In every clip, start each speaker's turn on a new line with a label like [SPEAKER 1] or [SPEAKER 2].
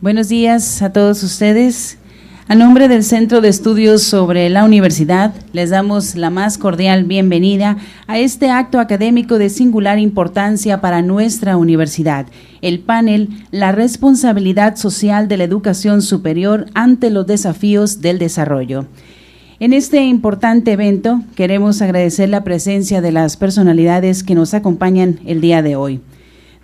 [SPEAKER 1] Buenos días a todos ustedes. A nombre del Centro de Estudios sobre la Universidad, les damos la más cordial bienvenida a este acto académico de singular importancia para nuestra universidad, el panel La responsabilidad social de la educación superior ante los desafíos del desarrollo. En este importante evento queremos agradecer la presencia de las personalidades que nos acompañan el día de hoy.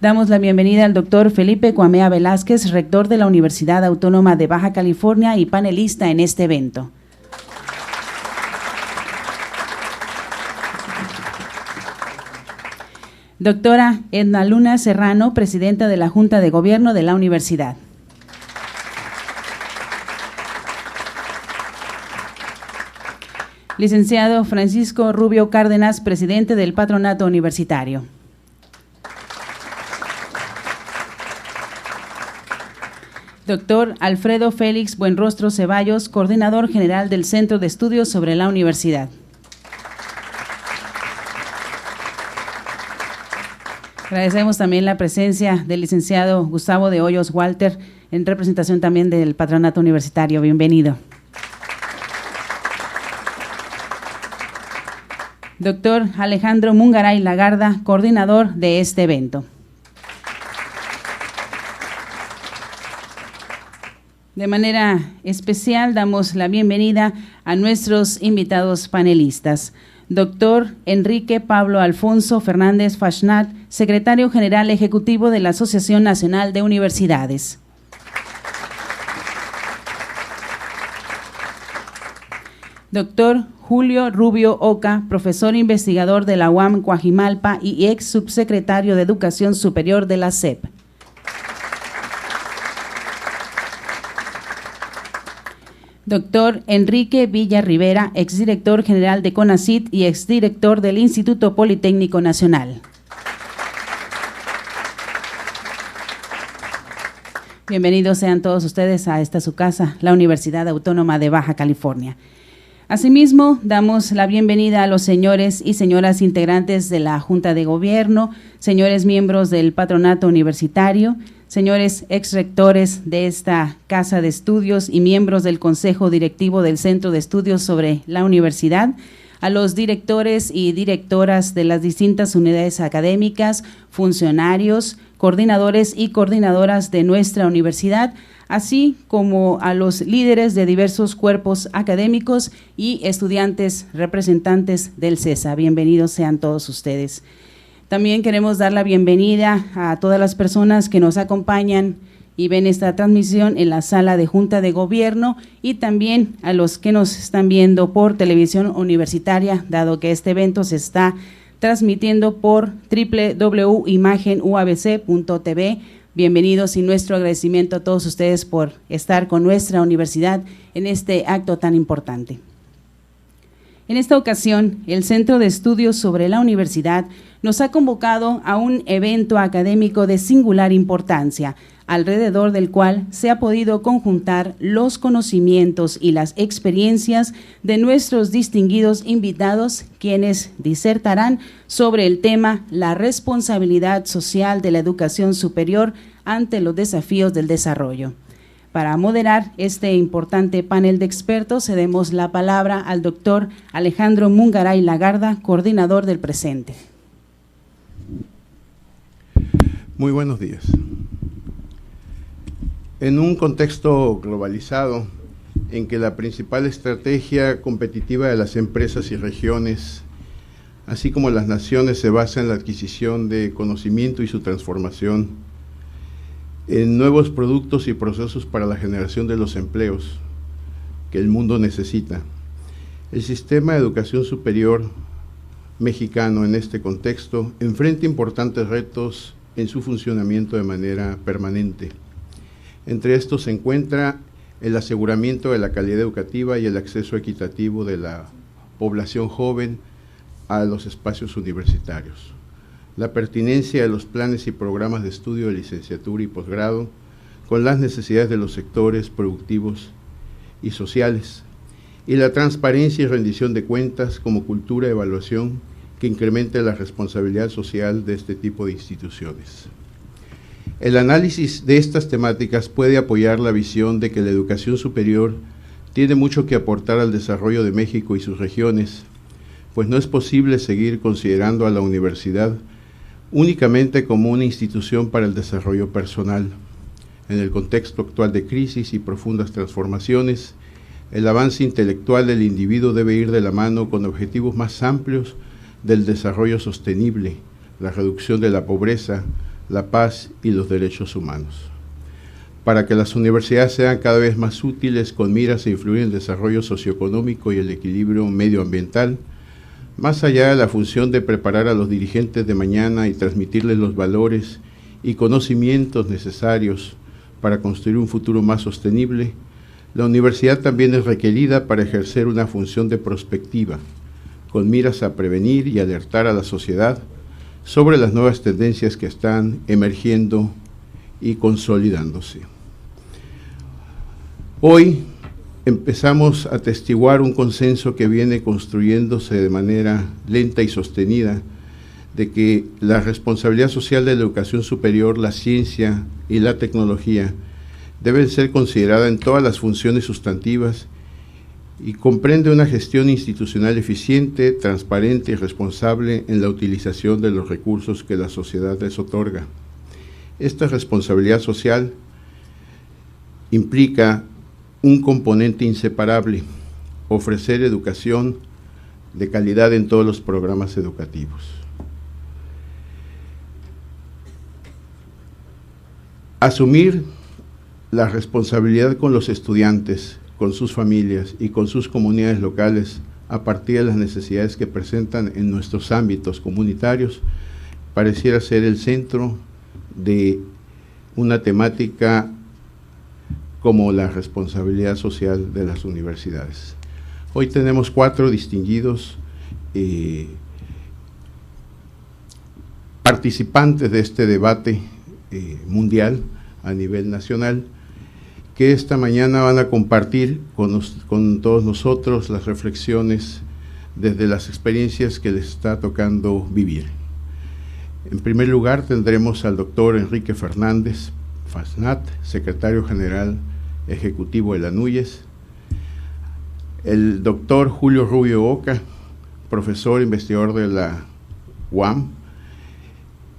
[SPEAKER 1] Damos la bienvenida al doctor Felipe Cuamea Velázquez, rector de la Universidad Autónoma de Baja California y panelista en este evento. Doctora Edna Luna Serrano, presidenta de la Junta de Gobierno de la Universidad. Licenciado Francisco Rubio Cárdenas, presidente del Patronato Universitario. Doctor Alfredo Félix Buenrostro Ceballos, coordinador general del Centro de Estudios sobre la Universidad. Agradecemos también la presencia del licenciado Gustavo de Hoyos Walter, en representación también del Patronato Universitario. Bienvenido. Doctor Alejandro Mungaray Lagarda, coordinador de este evento. De manera especial damos la bienvenida a nuestros invitados panelistas. Doctor Enrique Pablo Alfonso Fernández Fashnat, secretario general ejecutivo de la Asociación Nacional de Universidades. Doctor Julio Rubio Oca, profesor investigador de la UAM Coajimalpa y ex subsecretario de Educación Superior de la SEP. Doctor Enrique Villa Rivera, exdirector general de CONACYT y exdirector del Instituto Politécnico Nacional. Bienvenidos sean todos ustedes a esta su casa, la Universidad Autónoma de Baja California. Asimismo, damos la bienvenida a los señores y señoras integrantes de la Junta de Gobierno, señores miembros del Patronato Universitario, señores exrectores de esta Casa de Estudios y miembros del Consejo Directivo del Centro de Estudios sobre la Universidad, a los directores y directoras de las distintas unidades académicas, funcionarios, coordinadores y coordinadoras de nuestra universidad, así como a los líderes de diversos cuerpos académicos y estudiantes representantes del CESA. Bienvenidos sean todos ustedes. También queremos dar la bienvenida a todas las personas que nos acompañan y ven esta transmisión en la sala de Junta de Gobierno y también a los que nos están viendo por televisión universitaria, dado que este evento se está transmitiendo por www.imagenuabc.tv. Bienvenidos y nuestro agradecimiento a todos ustedes por estar con nuestra universidad en este acto tan importante. En esta ocasión, el Centro de Estudios sobre la Universidad nos ha convocado a un evento académico de singular importancia, alrededor del cual se ha podido conjuntar los conocimientos y las experiencias de nuestros distinguidos invitados, quienes disertarán sobre el tema La responsabilidad social de la educación superior ante los desafíos del desarrollo. Para moderar este importante panel de expertos, cedemos la palabra al doctor Alejandro Mungaray Lagarda, coordinador del presente.
[SPEAKER 2] Muy buenos días. En un contexto globalizado, en que la principal estrategia competitiva de las empresas y regiones, así como las naciones, se basa en la adquisición de conocimiento y su transformación en nuevos productos y procesos para la generación de los empleos que el mundo necesita. El sistema de educación superior mexicano en este contexto enfrenta importantes retos en su funcionamiento de manera permanente. Entre estos se encuentra el aseguramiento de la calidad educativa y el acceso equitativo de la población joven a los espacios universitarios, la pertinencia de los planes y programas de estudio de licenciatura y posgrado con las necesidades de los sectores productivos y sociales, y la transparencia y rendición de cuentas como cultura de evaluación que incremente la responsabilidad social de este tipo de instituciones. El análisis de estas temáticas puede apoyar la visión de que la educación superior tiene mucho que aportar al desarrollo de México y sus regiones, pues no es posible seguir considerando a la universidad únicamente como una institución para el desarrollo personal. En el contexto actual de crisis y profundas transformaciones, el avance intelectual del individuo debe ir de la mano con objetivos más amplios del desarrollo sostenible, la reducción de la pobreza, la paz y los derechos humanos. Para que las universidades sean cada vez más útiles con miras a influir en el desarrollo socioeconómico y el equilibrio medioambiental, más allá de la función de preparar a los dirigentes de mañana y transmitirles los valores y conocimientos necesarios para construir un futuro más sostenible, la universidad también es requerida para ejercer una función de prospectiva, con miras a prevenir y alertar a la sociedad sobre las nuevas tendencias que están emergiendo y consolidándose. Hoy empezamos a atestiguar un consenso que viene construyéndose de manera lenta y sostenida, de que la responsabilidad social de la educación superior, la ciencia y la tecnología deben ser consideradas en todas las funciones sustantivas y comprende una gestión institucional eficiente, transparente y responsable en la utilización de los recursos que la sociedad les otorga. Esta responsabilidad social implica un componente inseparable: ofrecer educación de calidad en todos los programas educativos. Asumir la responsabilidad con los estudiantes, con sus familias y con sus comunidades locales a partir de las necesidades que presentan en nuestros ámbitos comunitarios pareciera ser el centro de una temática como la responsabilidad social de las universidades. Hoy tenemos 4 distinguidos participantes de este debate mundial a nivel nacional, que esta mañana van a compartir con todos nosotros las reflexiones desde las experiencias que les está tocando vivir. En primer lugar tendremos al doctor Enrique Fernández Fasnat, secretario general ejecutivo de la NUYES, el doctor Julio Rubio Oca, profesor investigador de la UAM,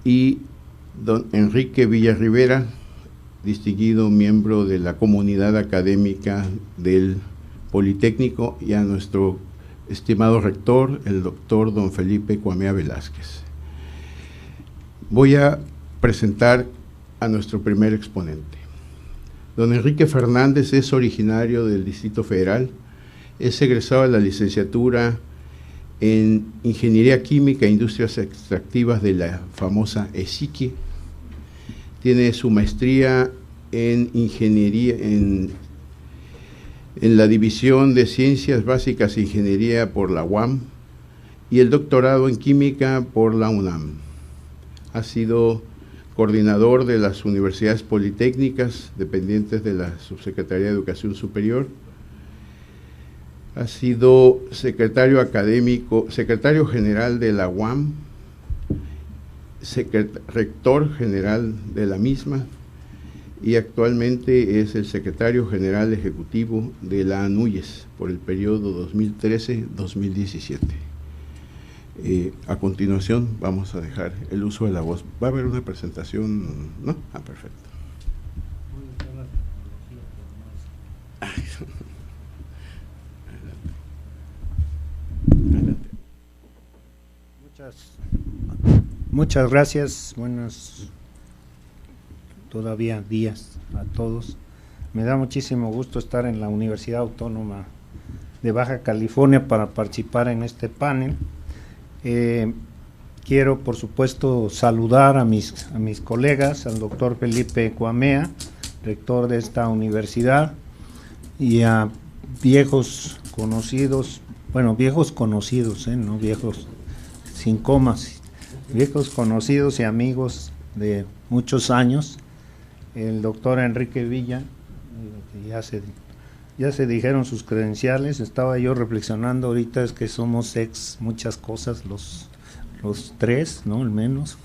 [SPEAKER 2] y don Enrique Villarribera, distinguido miembro de la comunidad académica del Politécnico, y a nuestro estimado rector, el doctor don Felipe Cuamea Velázquez. Voy a presentar a nuestro primer exponente. Don Enrique Fernández es originario del Distrito Federal, es egresado de la licenciatura en Ingeniería Química e Industrias Extractivas de la famosa ESIQUI. Tiene su maestría en Ingeniería en la División de Ciencias Básicas e Ingeniería por la UAM y el doctorado en Química por la UNAM. Ha sido coordinador de las universidades politécnicas dependientes de la Subsecretaría de Educación Superior. Ha sido secretario académico, secretario general de la UAM, rector general de la misma, y actualmente es el secretario general ejecutivo de la NUYES por el periodo 2013-2017. A continuación vamos a dejar el uso de la voz. ¿Va a haber una presentación? ¿No? Ah, perfecto.
[SPEAKER 3] Adelante. Muchas gracias. Buenos todavía días a todos. Me da muchísimo gusto estar en la Universidad Autónoma de Baja California para participar en este panel. Quiero, por supuesto, saludar a mis colegas, al doctor Felipe Cuamea, rector de esta universidad, y a viejos conocidos, no viejos sin comas, viejos conocidos y amigos de muchos años, el doctor Enrique Villa, ya se dijeron sus credenciales. Estaba yo reflexionando ahorita, es que somos muchas cosas los tres, ¿no? Al menos,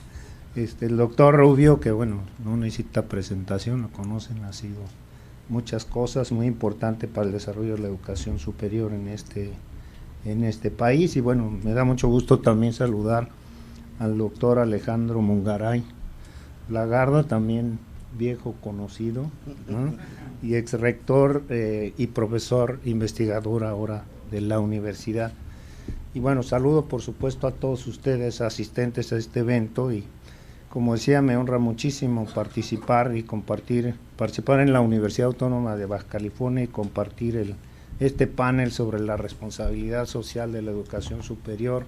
[SPEAKER 3] El doctor Rubio, que bueno, no necesita presentación, lo conocen, ha sido muchas cosas, muy importante para el desarrollo de la educación superior en este país. Y bueno, me da mucho gusto también saludar al doctor Alejandro Mungaray Lagarda, también viejo conocido, ¿no? Y ex rector y profesor investigador ahora de la universidad. Y bueno, saludo por supuesto a todos ustedes asistentes a este evento, y como decía, me honra muchísimo participar en la Universidad Autónoma de Baja California y compartir este panel sobre la responsabilidad social de la educación superior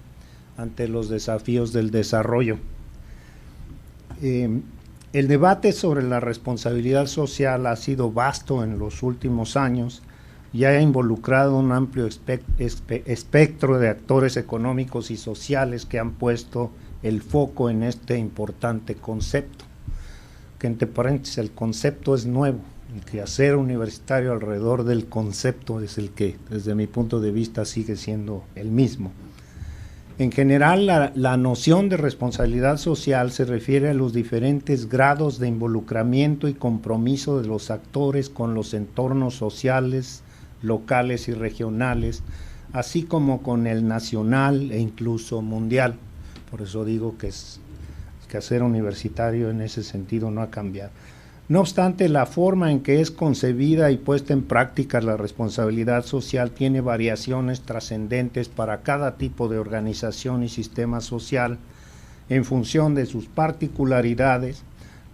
[SPEAKER 3] ante los desafíos del desarrollo. El debate sobre la responsabilidad social ha sido vasto en los últimos años y ha involucrado un amplio espectro de actores económicos y sociales que han puesto el foco en este importante concepto, que entre paréntesis el concepto es nuevo, el quehacer universitario alrededor del concepto es el que desde mi punto de vista sigue siendo el mismo. En general, la noción de responsabilidad social se refiere a los diferentes grados de involucramiento y compromiso de los actores con los entornos sociales, locales y regionales, así como con el nacional e incluso mundial. Por eso digo que el quehacer universitario en ese sentido no ha cambiado. No obstante, la forma en que es concebida y puesta en práctica la responsabilidad social tiene variaciones trascendentes para cada tipo de organización y sistema social en función de sus particularidades,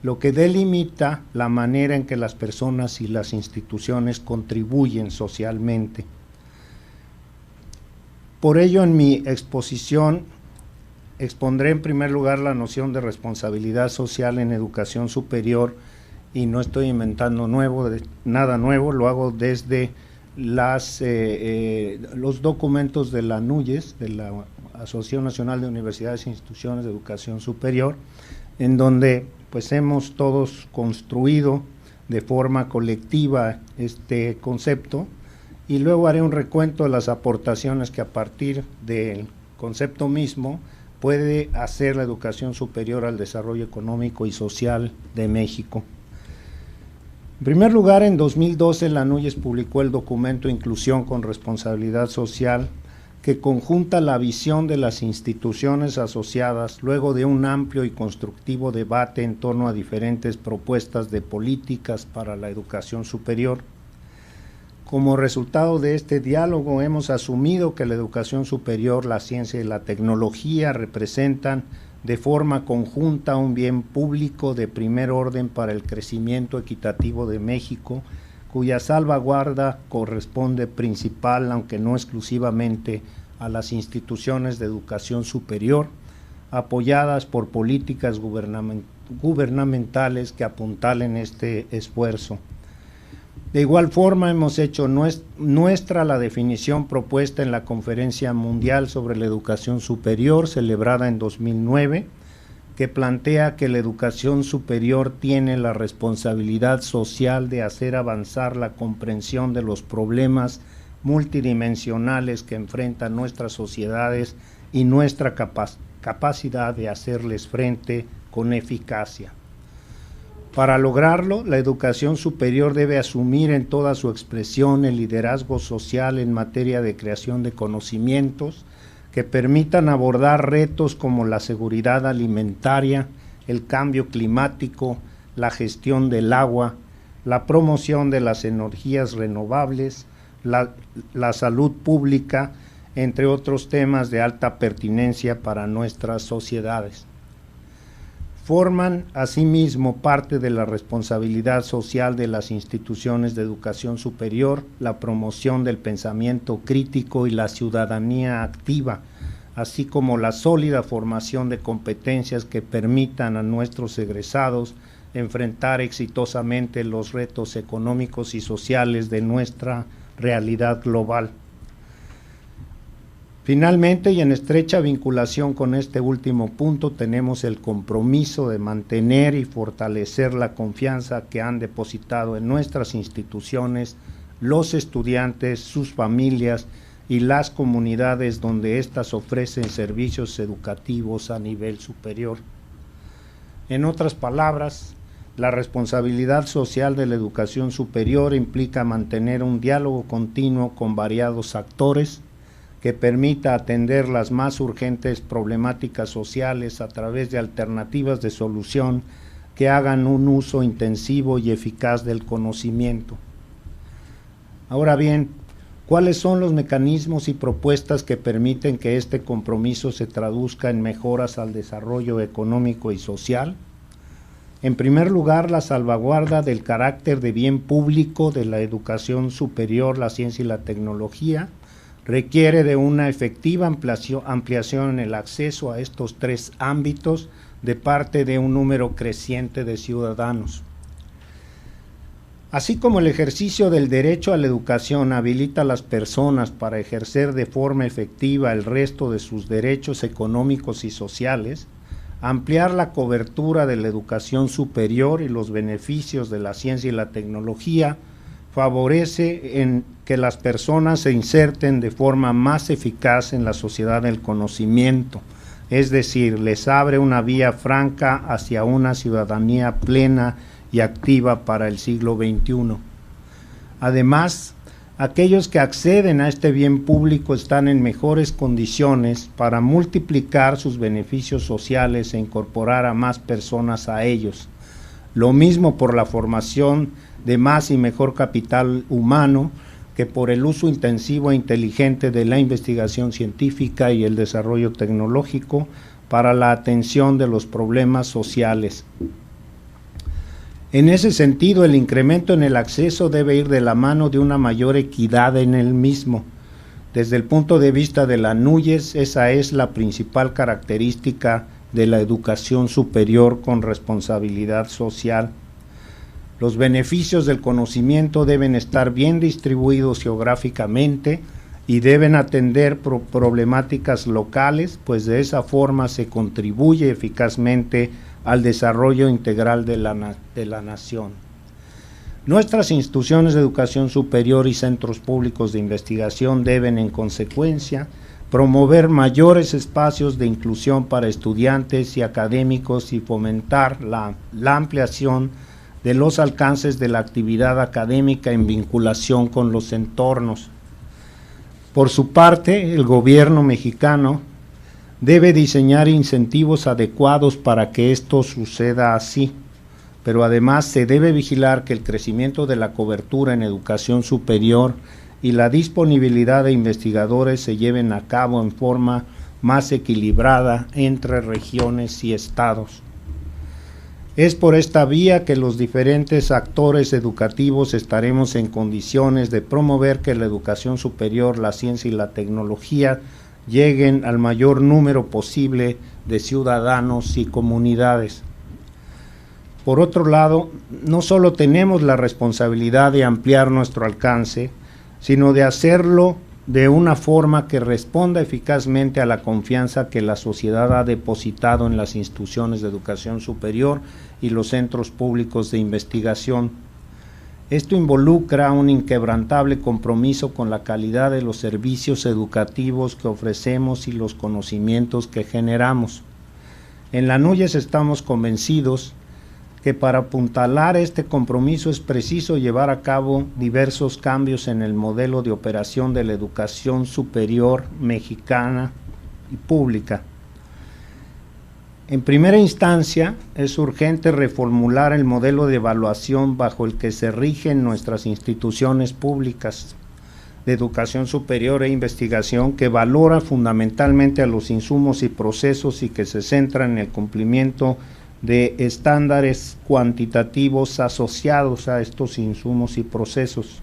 [SPEAKER 3] lo que delimita la manera en que las personas y las instituciones contribuyen socialmente. Por ello, en mi exposición expondré en primer lugar la noción de responsabilidad social en educación superior, y no estoy inventando nada nuevo, lo hago desde los documentos de la ANUYES, de la Asociación Nacional de Universidades e Instituciones de Educación Superior, en donde pues hemos todos construido de forma colectiva este concepto, y luego haré un recuento de las aportaciones que a partir del concepto mismo puede hacer la educación superior al desarrollo económico y social de México. En primer lugar, en 2012 la ANUYES publicó el documento Inclusión con Responsabilidad Social, que conjunta la visión de las instituciones asociadas luego de un amplio y constructivo debate en torno a diferentes propuestas de políticas para la educación superior. Como resultado de este diálogo, hemos asumido que la educación superior, la ciencia y la tecnología representan de forma conjunta un bien público de primer orden para el crecimiento equitativo de México, cuya salvaguarda corresponde principal, aunque no exclusivamente, a las instituciones de educación superior, apoyadas por políticas gubernamentales que apuntalen este esfuerzo. De igual forma, hemos hecho nuestra la definición propuesta en la Conferencia Mundial sobre la Educación Superior, celebrada en 2009, que plantea que la educación superior tiene la responsabilidad social de hacer avanzar la comprensión de los problemas multidimensionales que enfrentan nuestras sociedades y nuestra capacidad de hacerles frente con eficacia. Para lograrlo, la educación superior debe asumir en toda su expresión el liderazgo social en materia de creación de conocimientos que permitan abordar retos como la seguridad alimentaria, el cambio climático, la gestión del agua, la promoción de las energías renovables, la salud pública, entre otros temas de alta pertinencia para nuestras sociedades. Forman asimismo parte de la responsabilidad social de las instituciones de educación superior, la promoción del pensamiento crítico y la ciudadanía activa, así como la sólida formación de competencias que permitan a nuestros egresados enfrentar exitosamente los retos económicos y sociales de nuestra realidad global. Finalmente, y en estrecha vinculación con este último punto, tenemos el compromiso de mantener y fortalecer la confianza que han depositado en nuestras instituciones los estudiantes, sus familias y las comunidades donde éstas ofrecen servicios educativos a nivel superior. En otras palabras, la responsabilidad social de la educación superior implica mantener un diálogo continuo con variados actores que permita atender las más urgentes problemáticas sociales a través de alternativas de solución que hagan un uso intensivo y eficaz del conocimiento. Ahora bien, ¿cuáles son los mecanismos y propuestas que permiten que este compromiso se traduzca en mejoras al desarrollo económico y social? En primer lugar, la salvaguarda del carácter de bien público de la educación superior, la ciencia y la tecnología requiere de una efectiva ampliación en el acceso a estos tres ámbitos de parte de un número creciente de ciudadanos. Así como el ejercicio del derecho a la educación habilita a las personas para ejercer de forma efectiva el resto de sus derechos económicos y sociales, ampliar la cobertura de la educación superior y los beneficios de la ciencia y la tecnología favorece en que las personas se inserten de forma más eficaz en la sociedad del conocimiento, es decir, les abre una vía franca hacia una ciudadanía plena y activa para el siglo XXI. Además, aquellos que acceden a este bien público están en mejores condiciones para multiplicar sus beneficios sociales e incorporar a más personas a ellos. Lo mismo por la formación de más y mejor capital humano que por el uso intensivo e inteligente de la investigación científica y el desarrollo tecnológico para la atención de los problemas sociales. En ese sentido, el incremento en el acceso debe ir de la mano de una mayor equidad en el mismo. Desde el punto de vista de la NUYES, esa es la principal característica de la educación superior con responsabilidad social. Los beneficios del conocimiento deben estar bien distribuidos geográficamente y deben atender problemáticas locales, pues de esa forma se contribuye eficazmente al desarrollo integral de la nación. Nuestras instituciones de educación superior y centros públicos de investigación deben, en consecuencia, promover mayores espacios de inclusión para estudiantes y académicos y fomentar la ampliación de los alcances de la actividad académica en vinculación con los entornos. Por su parte, el gobierno mexicano debe diseñar incentivos adecuados para que esto suceda así, pero además se debe vigilar que el crecimiento de la cobertura en educación superior y la disponibilidad de investigadores se lleven a cabo en forma más equilibrada entre regiones y estados. Es por esta vía que los diferentes actores educativos estaremos en condiciones de promover que la educación superior, la ciencia y la tecnología lleguen al mayor número posible de ciudadanos y comunidades. Por otro lado, no solo tenemos la responsabilidad de ampliar nuestro alcance, sino de hacerlo de una forma que responda eficazmente a la confianza que la sociedad ha depositado en las instituciones de educación superior y los centros públicos de investigación. Esto involucra un inquebrantable compromiso con la calidad de los servicios educativos que ofrecemos y los conocimientos que generamos. En la NUYES estamos convencidos que para apuntalar este compromiso es preciso llevar a cabo diversos cambios en el modelo de operación de la educación superior mexicana y pública. En primera instancia, es urgente reformular el modelo de evaluación bajo el que se rigen nuestras instituciones públicas de educación superior e investigación, que valora fundamentalmente a los insumos y procesos y que se centra en el cumplimiento de estándares cuantitativos asociados a estos insumos y procesos.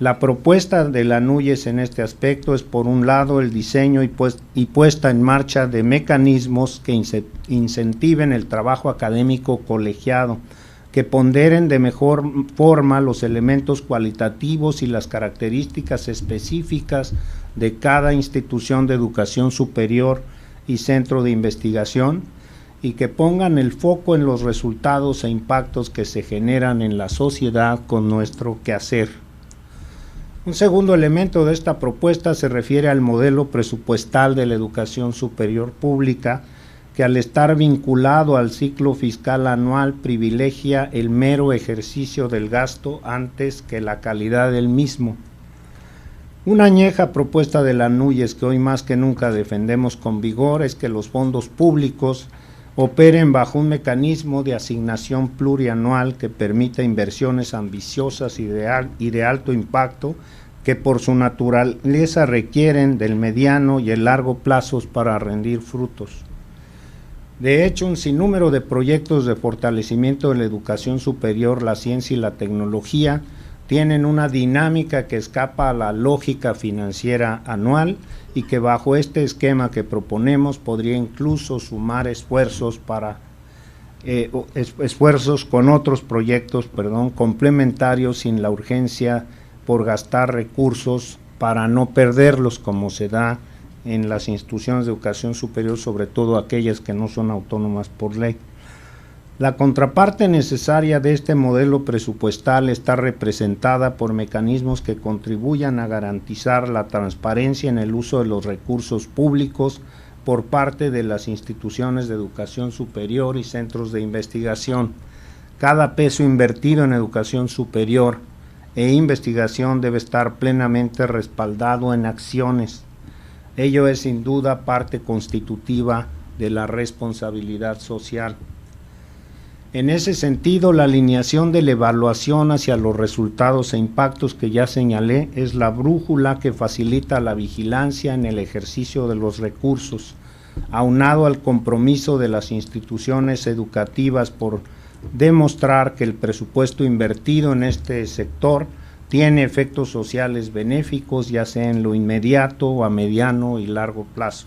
[SPEAKER 3] La propuesta de la NUYES en este aspecto es, por un lado, el diseño y puesta en marcha de mecanismos que incentiven el trabajo académico colegiado, que ponderen de mejor forma los elementos cualitativos y las características específicas de cada institución de educación superior y centro de investigación, y que pongan el foco en los resultados e impactos que se generan en la sociedad con nuestro quehacer. Un segundo elemento de esta propuesta se refiere al modelo presupuestal de la educación superior pública, que al estar vinculado al ciclo fiscal anual privilegia el mero ejercicio del gasto antes que la calidad del mismo. Una añeja propuesta de la Núñez que hoy más que nunca defendemos con vigor es que los fondos públicos operen bajo un mecanismo de asignación plurianual que permita inversiones ambiciosas y de alto impacto que por su naturaleza requieren del mediano y el largo plazos para rendir frutos. De hecho, un sinnúmero de proyectos de fortalecimiento de la educación superior, la ciencia y la tecnología tienen una dinámica que escapa a la lógica financiera anual y que bajo este esquema que proponemos podría incluso sumar esfuerzos con otros proyectos, complementarios sin la urgencia por gastar recursos para no perderlos como se da en las instituciones de educación superior, sobre todo aquellas que no son autónomas por ley. La contraparte necesaria de este modelo presupuestal está representada por mecanismos que contribuyan a garantizar la transparencia en el uso de los recursos públicos por parte de las instituciones de educación superior y centros de investigación. Cada peso invertido en educación superior e investigación debe estar plenamente respaldado en acciones. Ello es sin duda parte constitutiva de la responsabilidad social. En ese sentido, la alineación de la evaluación hacia los resultados e impactos que ya señalé es la brújula que facilita la vigilancia en el ejercicio de los recursos, aunado al compromiso de las instituciones educativas por demostrar que el presupuesto invertido en este sector tiene efectos sociales benéficos, ya sea en lo inmediato o a mediano y largo plazo.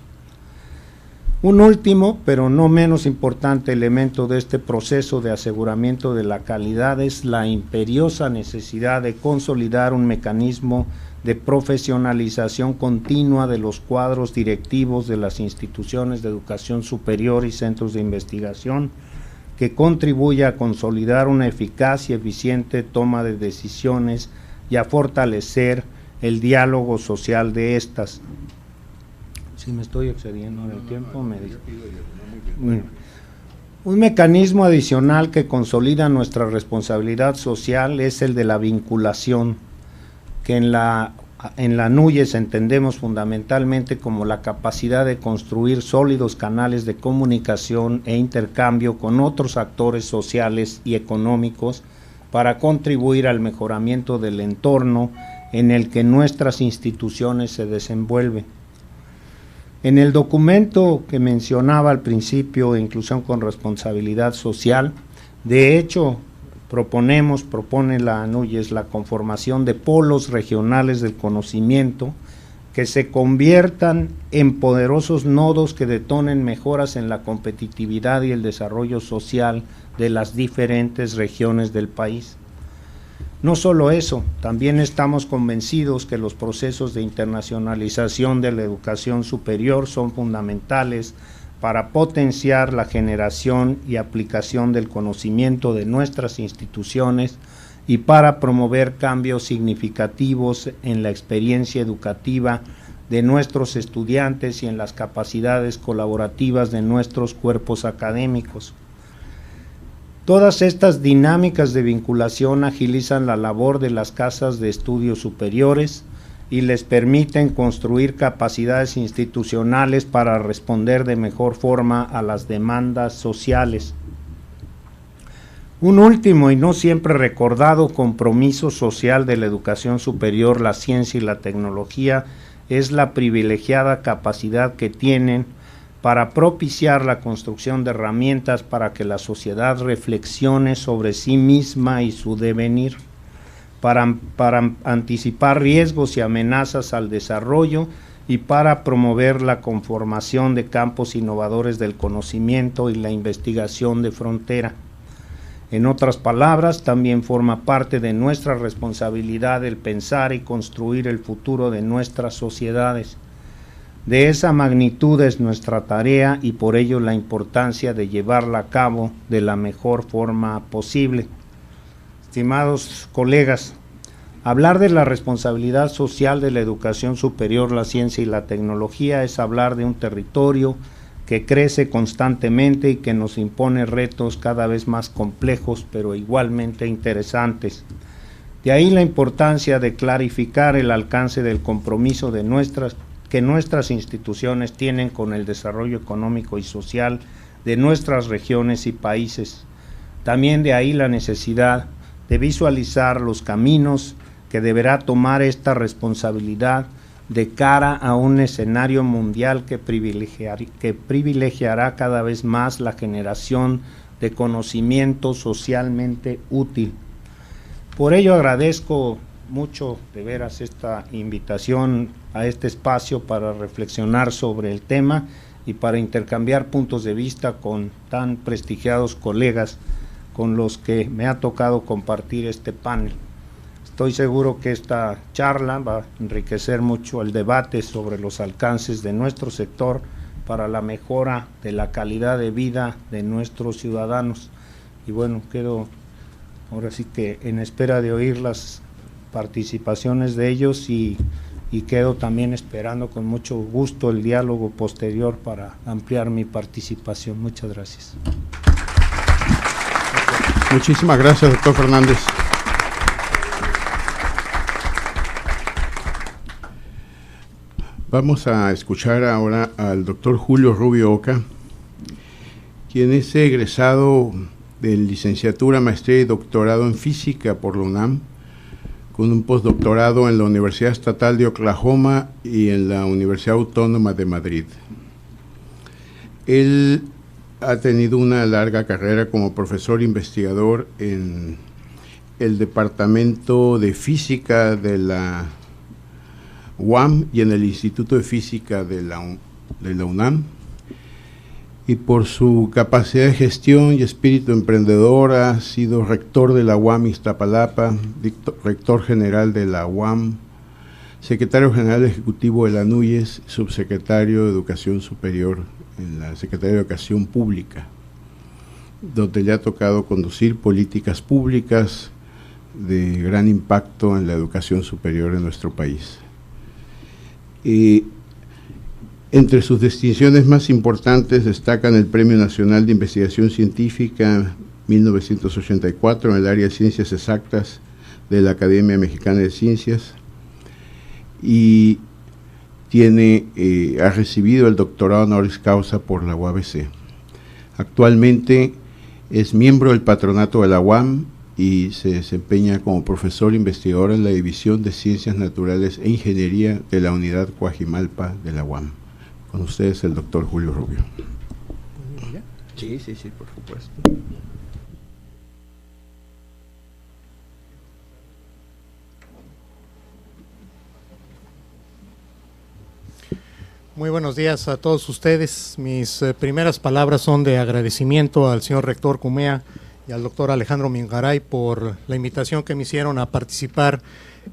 [SPEAKER 3] Un último, pero no menos importante elemento de este proceso de aseguramiento de la calidad es la imperiosa necesidad de consolidar un mecanismo de profesionalización continua de los cuadros directivos de las instituciones de educación superior y centros de investigación, que contribuya a consolidar una eficaz y eficiente toma de decisiones y a fortalecer el diálogo social de estas. Si me estoy excediendo en el tiempo, me dice. Un mecanismo adicional que consolida nuestra responsabilidad social es el de la vinculación, que en la Núñez entendemos fundamentalmente como la capacidad de construir sólidos canales de comunicación e intercambio con otros actores sociales y económicos para contribuir al mejoramiento del entorno en el que nuestras instituciones se desenvuelven. En el documento que mencionaba al principio, Inclusión con Responsabilidad Social, de hecho propone la Núñez la conformación de polos regionales del conocimiento que se conviertan en poderosos nodos que detonen mejoras en la competitividad y el desarrollo social de las diferentes regiones del país. No solo eso, también estamos convencidos que los procesos de internacionalización de la educación superior son fundamentales para potenciar la generación y aplicación del conocimiento de nuestras instituciones y para promover cambios significativos en la experiencia educativa de nuestros estudiantes y en las capacidades colaborativas de nuestros cuerpos académicos. Todas estas dinámicas de vinculación agilizan la labor de las casas de estudios superiores y les permiten construir capacidades institucionales para responder de mejor forma a las demandas sociales. Un último y no siempre recordado compromiso social de la educación superior, la ciencia y la tecnología es la privilegiada capacidad que tienen para propiciar la construcción de herramientas para que la sociedad reflexione sobre sí misma y su devenir, para anticipar riesgos y amenazas al desarrollo y para promover la conformación de campos innovadores del conocimiento y la investigación de frontera. En otras palabras, también forma parte de nuestra responsabilidad el pensar y construir el futuro de nuestras sociedades. De esa magnitud es nuestra tarea y por ello la importancia de llevarla a cabo de la mejor forma posible. Estimados colegas, hablar de la responsabilidad social de la educación superior, la ciencia y la tecnología es hablar de un territorio que crece constantemente y que nos impone retos cada vez más complejos, pero igualmente interesantes. De ahí la importancia de clarificar el alcance del compromiso que nuestras instituciones tienen con el desarrollo económico y social de nuestras regiones y países. También de ahí la necesidad de visualizar los caminos que deberá tomar esta responsabilidad de cara a un escenario mundial que privilegiará cada vez más la generación de conocimiento socialmente útil. Por ello agradezco mucho de veras esta invitación a este espacio para reflexionar sobre el tema y para intercambiar puntos de vista con tan prestigiados colegas con los que me ha tocado compartir este panel. Estoy seguro que esta charla va a enriquecer mucho el debate sobre los alcances de nuestro sector para la mejora de la calidad de vida de nuestros ciudadanos. Y bueno, quedo ahora sí que en espera de oír las participaciones de ellos y quedo también esperando con mucho gusto el diálogo posterior para ampliar mi participación. Muchas gracias.
[SPEAKER 2] Muchísimas gracias, doctor Fernández. Vamos a escuchar ahora al doctor Julio Rubio Oca, quien es egresado de licenciatura, maestría y doctorado en física por la UNAM, con un postdoctorado en la Universidad Estatal de Oklahoma y en la Universidad Autónoma de Madrid. Él ha tenido una larga carrera como profesor investigador en el Departamento de Física de la UAM y en el Instituto de Física de la UNAM, y por su capacidad de gestión y espíritu emprendedor ha sido rector de la UAM Iztapalapa, rector general de la UAM, secretario general ejecutivo de la NUYES, subsecretario de Educación Superior en la Secretaría de Educación Pública, donde le ha tocado conducir políticas públicas de gran impacto en la educación superior en nuestro país. Entre sus distinciones más importantes destacan el Premio Nacional de Investigación Científica 1984 en el área de Ciencias Exactas de la Academia Mexicana de Ciencias, y ha recibido el doctorado honoris causa por la UABC. Actualmente es miembro del patronato de la UAM y se desempeña como profesor investigador en la División de Ciencias Naturales e Ingeniería de la Unidad Coajimalpa de la UAM. Con ustedes el doctor Julio Rubio. Sí, por supuesto.
[SPEAKER 4] Muy buenos días a todos ustedes. Mis primeras palabras son de agradecimiento al señor rector Cumea y al doctor Alejandro Mingaray por la invitación que me hicieron a participar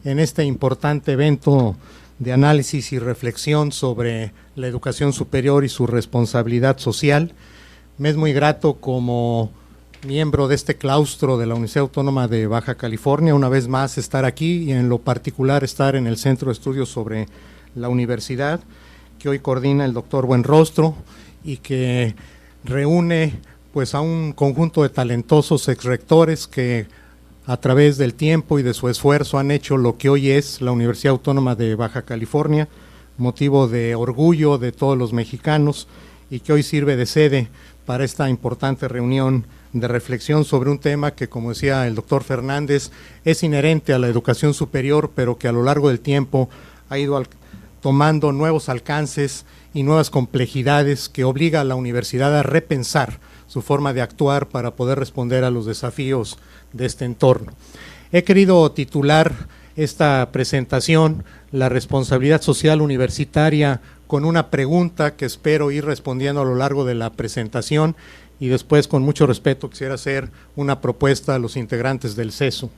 [SPEAKER 4] en este importante evento de análisis y reflexión sobre la educación superior y su responsabilidad social. Me es muy grato como miembro de este claustro de la Universidad Autónoma de Baja California, una vez más estar aquí y en lo particular estar en el Centro de Estudios sobre la Universidad, que hoy coordina el doctor Buenrostro y que reúne pues a un conjunto de talentosos exrectores que a través del tiempo y de su esfuerzo han hecho lo que hoy es la Universidad Autónoma de Baja California, motivo de orgullo de todos los mexicanos, y que hoy sirve de sede para esta importante reunión de reflexión sobre un tema que, como decía el doctor Fernández, es inherente a la educación superior, pero que a lo largo del tiempo ha ido tomando nuevos alcances y nuevas complejidades que obliga a la universidad a repensar su forma de actuar para poder responder a los desafíos de este entorno. He querido titular esta presentación La responsabilidad social universitaria con una pregunta que espero ir respondiendo a lo largo de la presentación, y después, con mucho respeto, quisiera hacer una propuesta a los integrantes del CESU.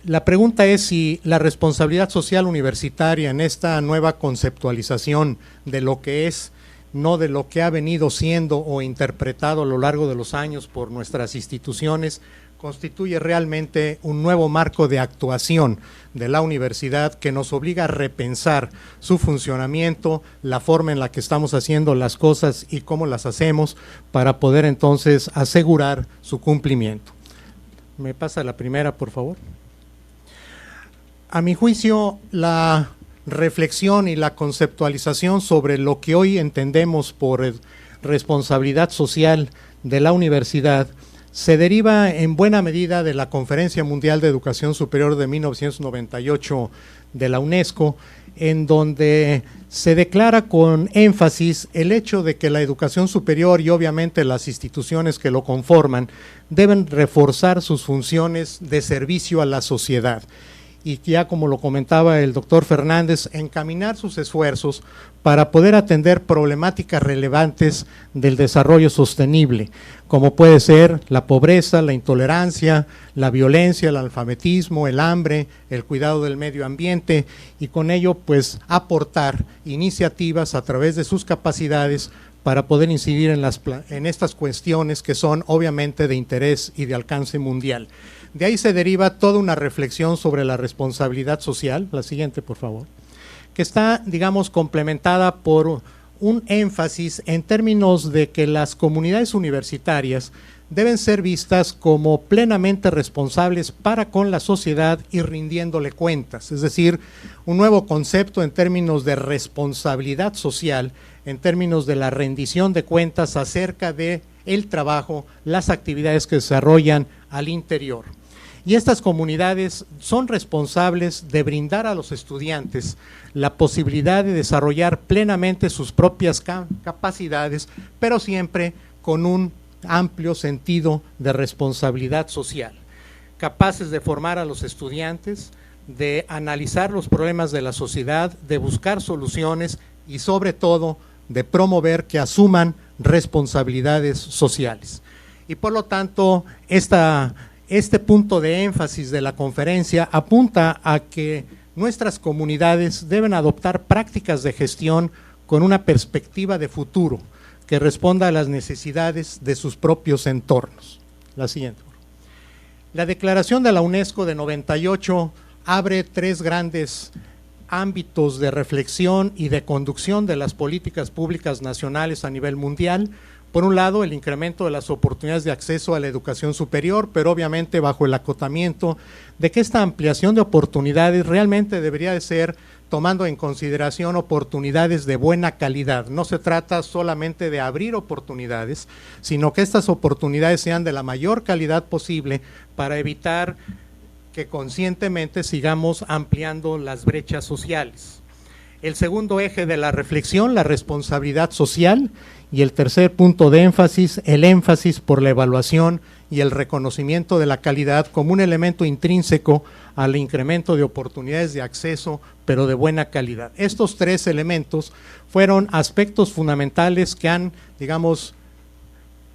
[SPEAKER 4] La pregunta es si la responsabilidad social universitaria en esta nueva conceptualización de lo que es no de lo que ha venido siendo o interpretado a lo largo de los años por nuestras instituciones, constituye realmente un nuevo marco de actuación de la universidad que nos obliga a repensar su funcionamiento, la forma en la que estamos haciendo las cosas y cómo las hacemos para poder entonces asegurar su cumplimiento. ¿Me pasa la primera, por favor? A mi juicio, la reflexión y la conceptualización sobre lo que hoy entendemos por responsabilidad social de la universidad se deriva en buena medida de la Conferencia Mundial de Educación Superior de 1998 de la UNESCO, en donde se declara con énfasis el hecho de que la educación superior y obviamente las instituciones que lo conforman deben reforzar sus funciones de servicio a la sociedad. Y ya como lo comentaba el doctor Fernández, encaminar sus esfuerzos para poder atender problemáticas relevantes del desarrollo sostenible, como puede ser la pobreza, la intolerancia, la violencia, el analfabetismo, el hambre, el cuidado del medio ambiente, y con ello pues aportar iniciativas a través de sus capacidades para poder incidir en estas cuestiones que son obviamente de interés y de alcance mundial. De ahí se deriva toda una reflexión sobre la responsabilidad social, la siguiente por favor, que está, digamos, complementada por un énfasis en términos de que las comunidades universitarias deben ser vistas como plenamente responsables para con la sociedad y rindiéndole cuentas, es decir, un nuevo concepto en términos de responsabilidad social, en términos de la rendición de cuentas acerca de el trabajo, las actividades que desarrollan al interior. Y estas comunidades son responsables de brindar a los estudiantes la posibilidad de desarrollar plenamente sus propias capacidades, pero siempre con un amplio sentido de responsabilidad social, capaces de formar a los estudiantes, de analizar los problemas de la sociedad, de buscar soluciones y sobre todo de promover que asuman responsabilidades sociales. Y por lo tanto, este punto de énfasis de la conferencia apunta a que nuestras comunidades deben adoptar prácticas de gestión con una perspectiva de futuro que responda a las necesidades de sus propios entornos. La siguiente. La declaración de la UNESCO de 98 abre tres grandes ámbitos de reflexión y de conducción de las políticas públicas nacionales a nivel mundial. Por un lado, el incremento de las oportunidades de acceso a la educación superior, pero obviamente bajo el acotamiento de que esta ampliación de oportunidades realmente debería de ser tomando en consideración oportunidades de buena calidad. No se trata solamente de abrir oportunidades, sino que estas oportunidades sean de la mayor calidad posible para evitar que conscientemente sigamos ampliando las brechas sociales. El segundo eje de la reflexión, la responsabilidad social, y el tercer punto de énfasis, el énfasis por la evaluación y el reconocimiento de la calidad como un elemento intrínseco al incremento de oportunidades de acceso, pero de buena calidad. Estos tres elementos fueron aspectos fundamentales que han, digamos,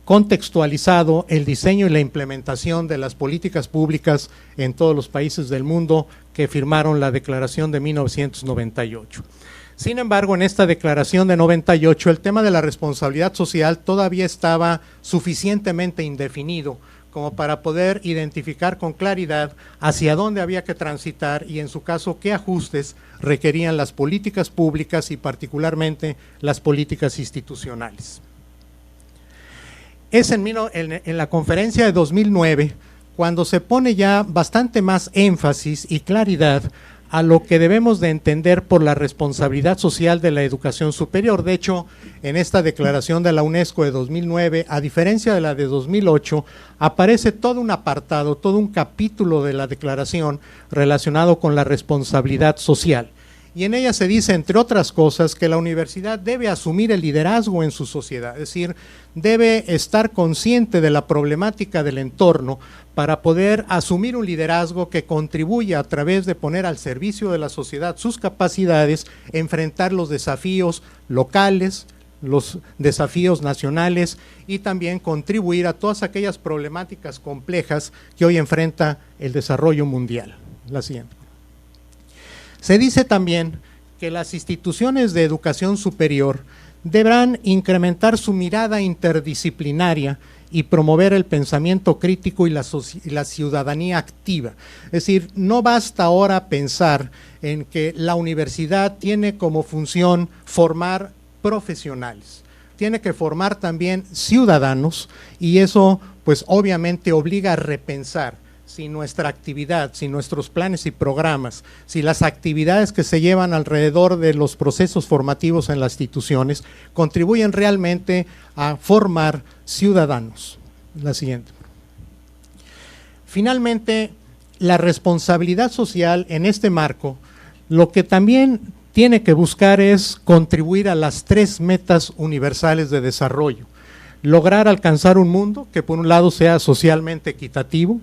[SPEAKER 4] contextualizado el diseño y la implementación de las políticas públicas en todos los países del mundo que firmaron la Declaración de 1998. Sin embargo, en esta declaración de 98, el tema de la responsabilidad social todavía estaba suficientemente indefinido como para poder identificar con claridad hacia dónde había que transitar y, en su caso, qué ajustes requerían las políticas públicas y particularmente las políticas institucionales. Es en la conferencia de 2009 cuando se pone ya bastante más énfasis y claridad a lo que debemos de entender por la responsabilidad social de la educación superior. De hecho, en esta declaración de la UNESCO de 2009, a diferencia de la de 2008, aparece todo un apartado, todo un capítulo de la declaración relacionado con la responsabilidad social. Y en ella se dice, entre otras cosas, que la universidad debe asumir el liderazgo en su sociedad, es decir, debe estar consciente de la problemática del entorno para poder asumir un liderazgo que contribuya a través de poner al servicio de la sociedad sus capacidades, enfrentar los desafíos locales, los desafíos nacionales y también contribuir a todas aquellas problemáticas complejas que hoy enfrenta el desarrollo mundial. La siguiente. Se dice también que las instituciones de educación superior deberán incrementar su mirada interdisciplinaria y promover el pensamiento crítico y la ciudadanía activa. Es decir, no basta ahora pensar en que la universidad tiene como función formar profesionales, tiene que formar también ciudadanos, y eso pues obviamente obliga a repensar si nuestra actividad, si nuestros planes y programas, si las actividades que se llevan alrededor de los procesos formativos en las instituciones contribuyen realmente a formar ciudadanos. La siguiente. Finalmente, la responsabilidad social en este marco, lo que también tiene que buscar es contribuir a las 3 metas universales de desarrollo. Lograr alcanzar un mundo que por un lado sea socialmente equitativo,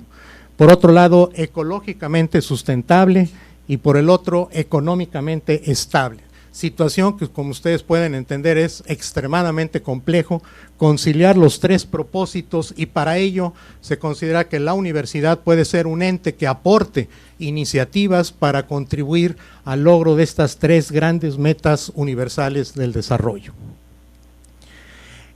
[SPEAKER 4] por otro lado ecológicamente sustentable y por el otro económicamente estable. Situación que, como ustedes pueden entender, es extremadamente complejo conciliar los 3 propósitos, y para ello se considera que la universidad puede ser un ente que aporte iniciativas para contribuir al logro de estas 3 grandes metas universales del desarrollo.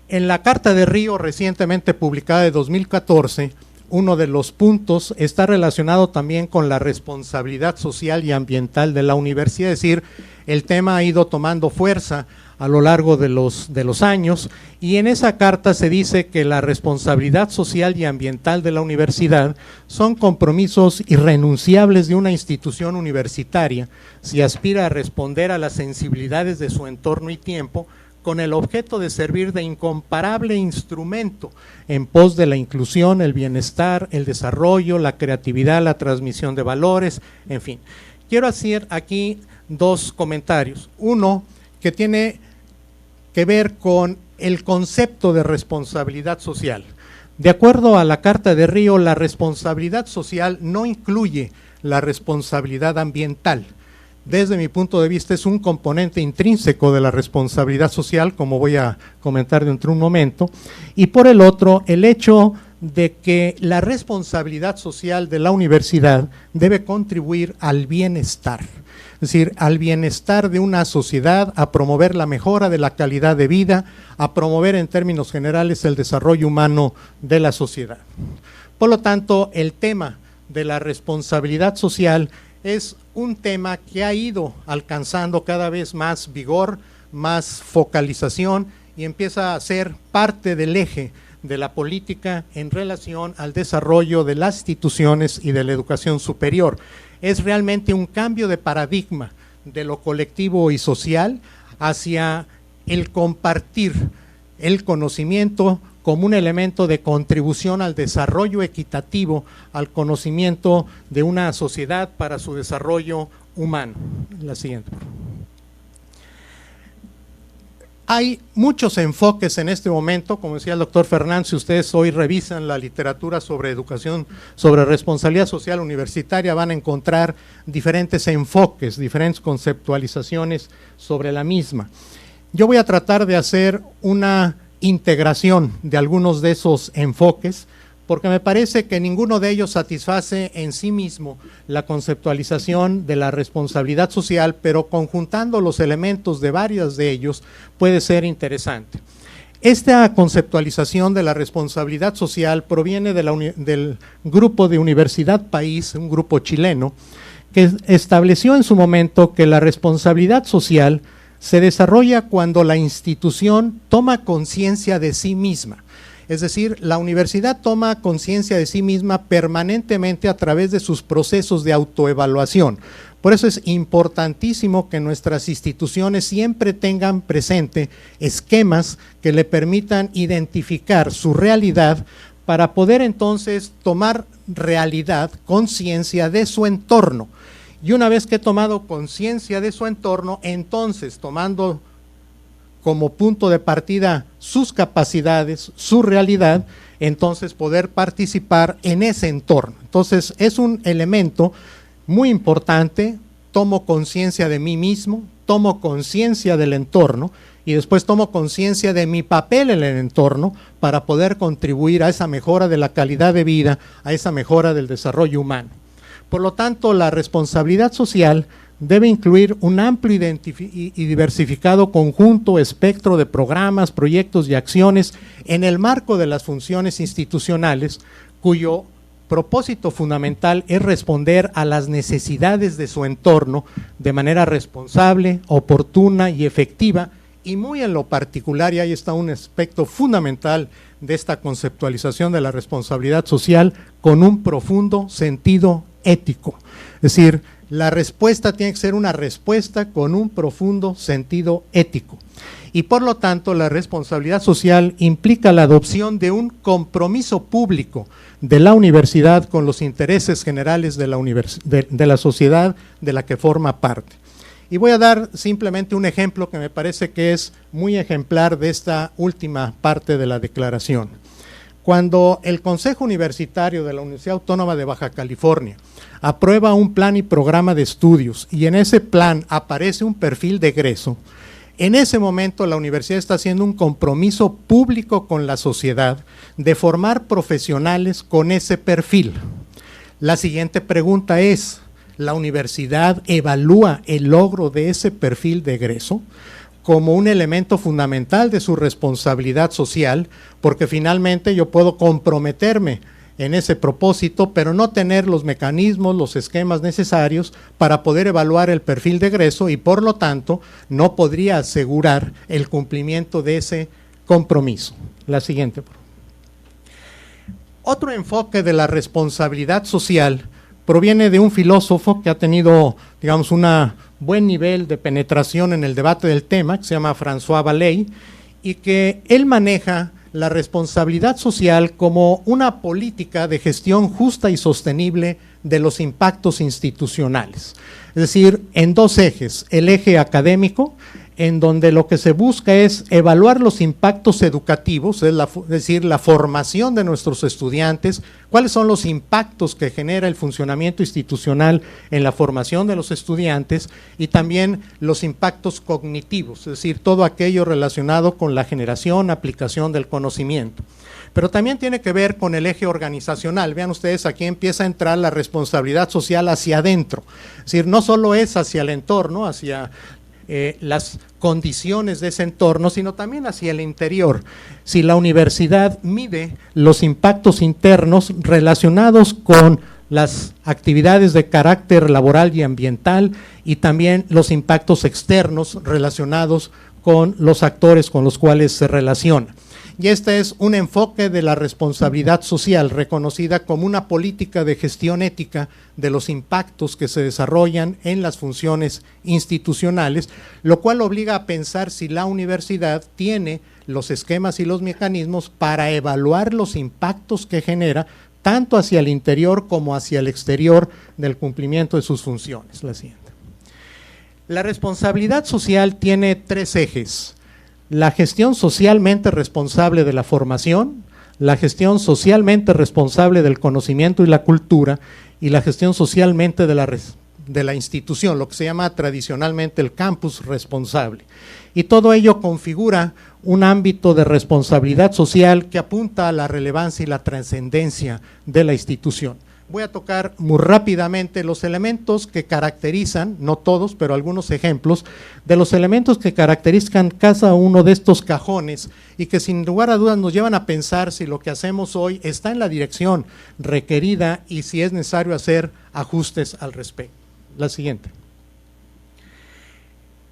[SPEAKER 4] En la Carta de Río recientemente publicada de 2014, uno de los puntos está relacionado también con la responsabilidad social y ambiental de la universidad, es decir, el tema ha ido tomando fuerza a lo largo de los años, y en esa carta se dice que la responsabilidad social y ambiental de la universidad son compromisos irrenunciables de una institución universitaria si aspira a responder a las sensibilidades de su entorno y tiempo, con el objeto de servir de incomparable instrumento en pos de la inclusión, el bienestar, el desarrollo, la creatividad, la transmisión de valores, en fin. Quiero hacer aquí 2 comentarios. Uno, que tiene que ver con el concepto de responsabilidad social. De acuerdo a la Carta de Río, la responsabilidad social no incluye la responsabilidad ambiental. Desde mi punto de vista es un componente intrínseco de la responsabilidad social, como voy a comentar dentro de un momento, y por el otro, el hecho de que la responsabilidad social de la universidad debe contribuir al bienestar, es decir, al bienestar de una sociedad, a promover la mejora de la calidad de vida, a promover en términos generales el desarrollo humano de la sociedad. Por lo tanto, el tema de la responsabilidad social es un tema que ha ido alcanzando cada vez más vigor, más focalización, y empieza a ser parte del eje de la política en relación al desarrollo de las instituciones y de la educación superior. Es realmente un cambio de paradigma de lo colectivo y social hacia el compartir el conocimiento como un elemento de contribución al desarrollo equitativo, al conocimiento de una sociedad para su desarrollo humano. La siguiente. Hay muchos enfoques en este momento, como decía el doctor Fernández, si ustedes hoy revisan la literatura sobre educación, sobre responsabilidad social universitaria, van a encontrar diferentes enfoques, diferentes conceptualizaciones sobre la misma. Yo voy a tratar de hacer una integración de algunos de esos enfoques, porque me parece que ninguno de ellos satisface en sí mismo la conceptualización de la responsabilidad social, pero conjuntando los elementos de varios de ellos puede ser interesante. Esta conceptualización de la responsabilidad social proviene de del grupo de Universidad País, un grupo chileno, que estableció en su momento que la responsabilidad social se desarrolla cuando la institución toma conciencia de sí misma. Es decir, la universidad toma conciencia de sí misma permanentemente a través de sus procesos de autoevaluación. Por eso es importantísimo que nuestras instituciones siempre tengan presente esquemas que le permitan identificar su realidad para poder entonces tomar realidad, conciencia de su entorno. Y una vez que he tomado conciencia de su entorno, entonces tomando como punto de partida sus capacidades, su realidad, entonces poder participar en ese entorno. Entonces es un elemento muy importante, tomo conciencia de mí mismo, tomo conciencia del entorno y después tomo conciencia de mi papel en el entorno para poder contribuir a esa mejora de la calidad de vida, a esa mejora del desarrollo humano. Por lo tanto, la responsabilidad social debe incluir un amplio y diversificado conjunto, espectro de programas, proyectos y acciones en el marco de las funciones institucionales, cuyo propósito fundamental es responder a las necesidades de su entorno de manera responsable, oportuna y efectiva, y muy en lo particular, y ahí está un aspecto fundamental de esta conceptualización de la responsabilidad social, con un profundo sentido ético. Es decir, la respuesta tiene que ser una respuesta con un profundo sentido ético. Y por lo tanto, la responsabilidad social implica la adopción de un compromiso público de la universidad con los intereses generales de la sociedad de la que forma parte. Y voy a dar simplemente un ejemplo que me parece que es muy ejemplar de esta última parte de la declaración. Cuando el Consejo Universitario de la Universidad Autónoma de Baja California aprueba un plan y programa de estudios y en ese plan aparece un perfil de egreso, en ese momento la universidad está haciendo un compromiso público con la sociedad de formar profesionales con ese perfil. La siguiente pregunta es, ¿la universidad evalúa el logro de ese perfil de egreso como un elemento fundamental de su responsabilidad social? Porque finalmente yo puedo comprometerme en ese propósito, pero no tener los mecanismos, los esquemas necesarios para poder evaluar el perfil de egreso y por lo tanto no podría asegurar el cumplimiento de ese compromiso. La siguiente. Otro enfoque de la responsabilidad social proviene de un filósofo que ha tenido, digamos, un buen nivel de penetración en el debate del tema, que se llama François Vallée, y que él maneja la responsabilidad social como una política de gestión justa y sostenible de los impactos institucionales. Es decir, en dos ejes, el eje académico, en donde lo que se busca es evaluar los impactos educativos, es decir, la formación de nuestros estudiantes, cuáles son los impactos que genera el funcionamiento institucional en la formación de los estudiantes y también los impactos cognitivos, es decir, todo aquello relacionado con la generación, aplicación del conocimiento. Pero también tiene que ver con el eje organizacional. Vean ustedes, aquí empieza a entrar la responsabilidad social hacia adentro, es decir, no solo es hacia el entorno, hacia las condiciones de ese entorno, sino también hacia el interior. Si la universidad mide los impactos internos relacionados con las actividades de carácter laboral y ambiental y también los impactos externos relacionados con los actores con los cuales se relaciona. Y este es un enfoque de la responsabilidad social reconocida como una política de gestión ética de los impactos que se desarrollan en las funciones institucionales, lo cual obliga a pensar si la universidad tiene los esquemas y los mecanismos para evaluar los impactos que genera tanto hacia el interior como hacia el exterior del cumplimiento de sus funciones. La siguiente. La responsabilidad social tiene tres ejes: la gestión socialmente responsable de la formación, la gestión socialmente responsable del conocimiento y la cultura, y la gestión socialmente de la institución, lo que se llama tradicionalmente el campus responsable. Y todo ello configura un ámbito de responsabilidad social que apunta a la relevancia y la trascendencia de la institución. Voy a tocar muy rápidamente los elementos que caracterizan, no todos, pero algunos ejemplos, de los elementos que caracterizan cada uno de estos cajones y que sin lugar a dudas nos llevan a pensar si lo que hacemos hoy está en la dirección requerida y si es necesario hacer ajustes al respecto. La siguiente.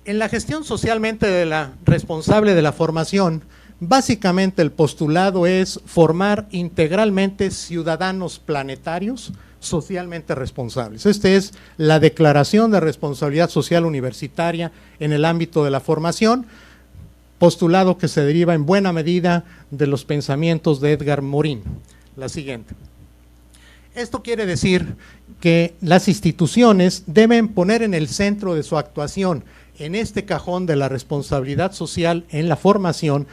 [SPEAKER 4] En la gestión socialmente responsable de la formación, básicamente el postulado es formar integralmente ciudadanos planetarios socialmente responsables. Esta es la declaración de responsabilidad social universitaria en el ámbito de la formación, postulado que se deriva en buena medida de los pensamientos de Edgar Morin. La siguiente. Esto quiere decir que las instituciones deben poner en el centro de su actuación, en este cajón de la responsabilidad social en la formación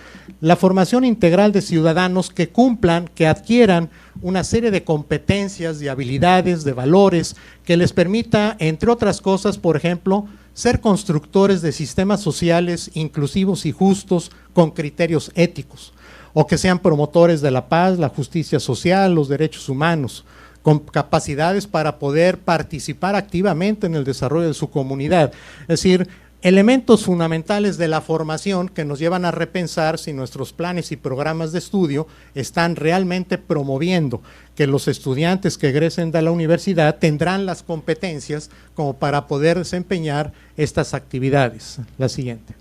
[SPEAKER 4] integral de ciudadanos que cumplan, que adquieran una serie de competencias, de habilidades, de valores, que les permita, entre otras cosas, por ejemplo, ser constructores de sistemas sociales inclusivos y justos con criterios éticos, o que sean promotores de la paz, la justicia social, los derechos humanos, con capacidades para poder participar activamente en el desarrollo de su comunidad. Es decir, elementos fundamentales de la formación que nos llevan a repensar si nuestros planes y programas de estudio están realmente promoviendo que los estudiantes que egresen de la universidad tendrán las competencias como para poder desempeñar estas actividades. La siguiente.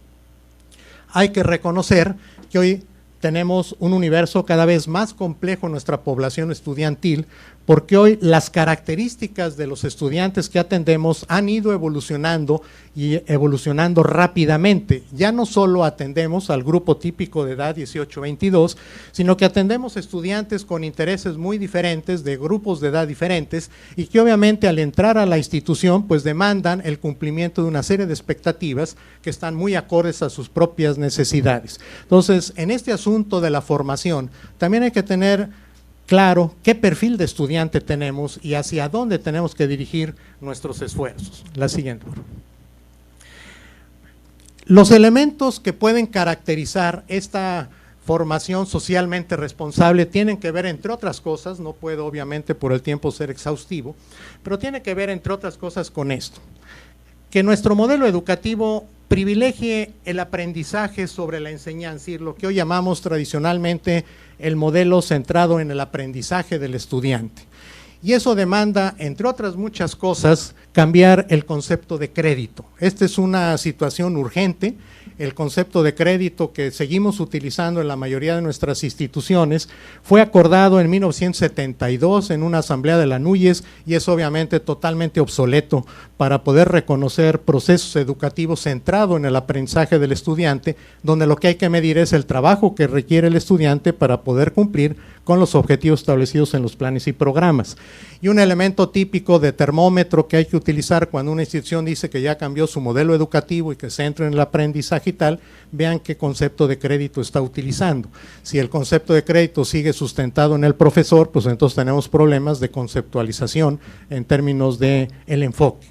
[SPEAKER 4] Hay que reconocer que hoy tenemos un universo cada vez más complejo en nuestra población estudiantil, porque hoy las características de los estudiantes que atendemos han ido evolucionando y evolucionando rápidamente. Ya no solo atendemos al grupo típico de edad 18-22, sino que atendemos estudiantes con intereses muy diferentes, de grupos de edad diferentes, y que obviamente al entrar a la institución pues demandan el cumplimiento de una serie de expectativas que están muy acordes a sus propias necesidades. Entonces, en este asunto de la formación, también hay que tener claro qué perfil de estudiante tenemos y hacia dónde tenemos que dirigir nuestros esfuerzos. La siguiente. Los elementos que pueden caracterizar esta formación socialmente responsable tienen que ver, entre otras cosas, no puedo obviamente por el tiempo ser exhaustivo, pero tiene que ver, entre otras cosas, con esto: que nuestro modelo educativo privilegie el aprendizaje sobre la enseñanza, y lo que hoy llamamos tradicionalmente el modelo centrado en el aprendizaje del estudiante. Y eso demanda, entre otras muchas cosas, cambiar el concepto de crédito. Esta es una situación urgente. El concepto de crédito que seguimos utilizando en la mayoría de nuestras instituciones fue acordado en 1972 en una asamblea de la NUYES y es obviamente totalmente obsoleto para poder reconocer procesos educativos centrados en el aprendizaje del estudiante, donde lo que hay que medir es el trabajo que requiere el estudiante para poder cumplir con los objetivos establecidos en los planes y programas. Y un elemento típico de termómetro que hay que utilizar cuando una institución dice que ya cambió su modelo educativo y que se entra en el aprendizaje y tal, vean qué concepto de crédito está utilizando. Si el concepto de crédito sigue sustentado en el profesor, pues entonces tenemos problemas de conceptualización en términos de el enfoque.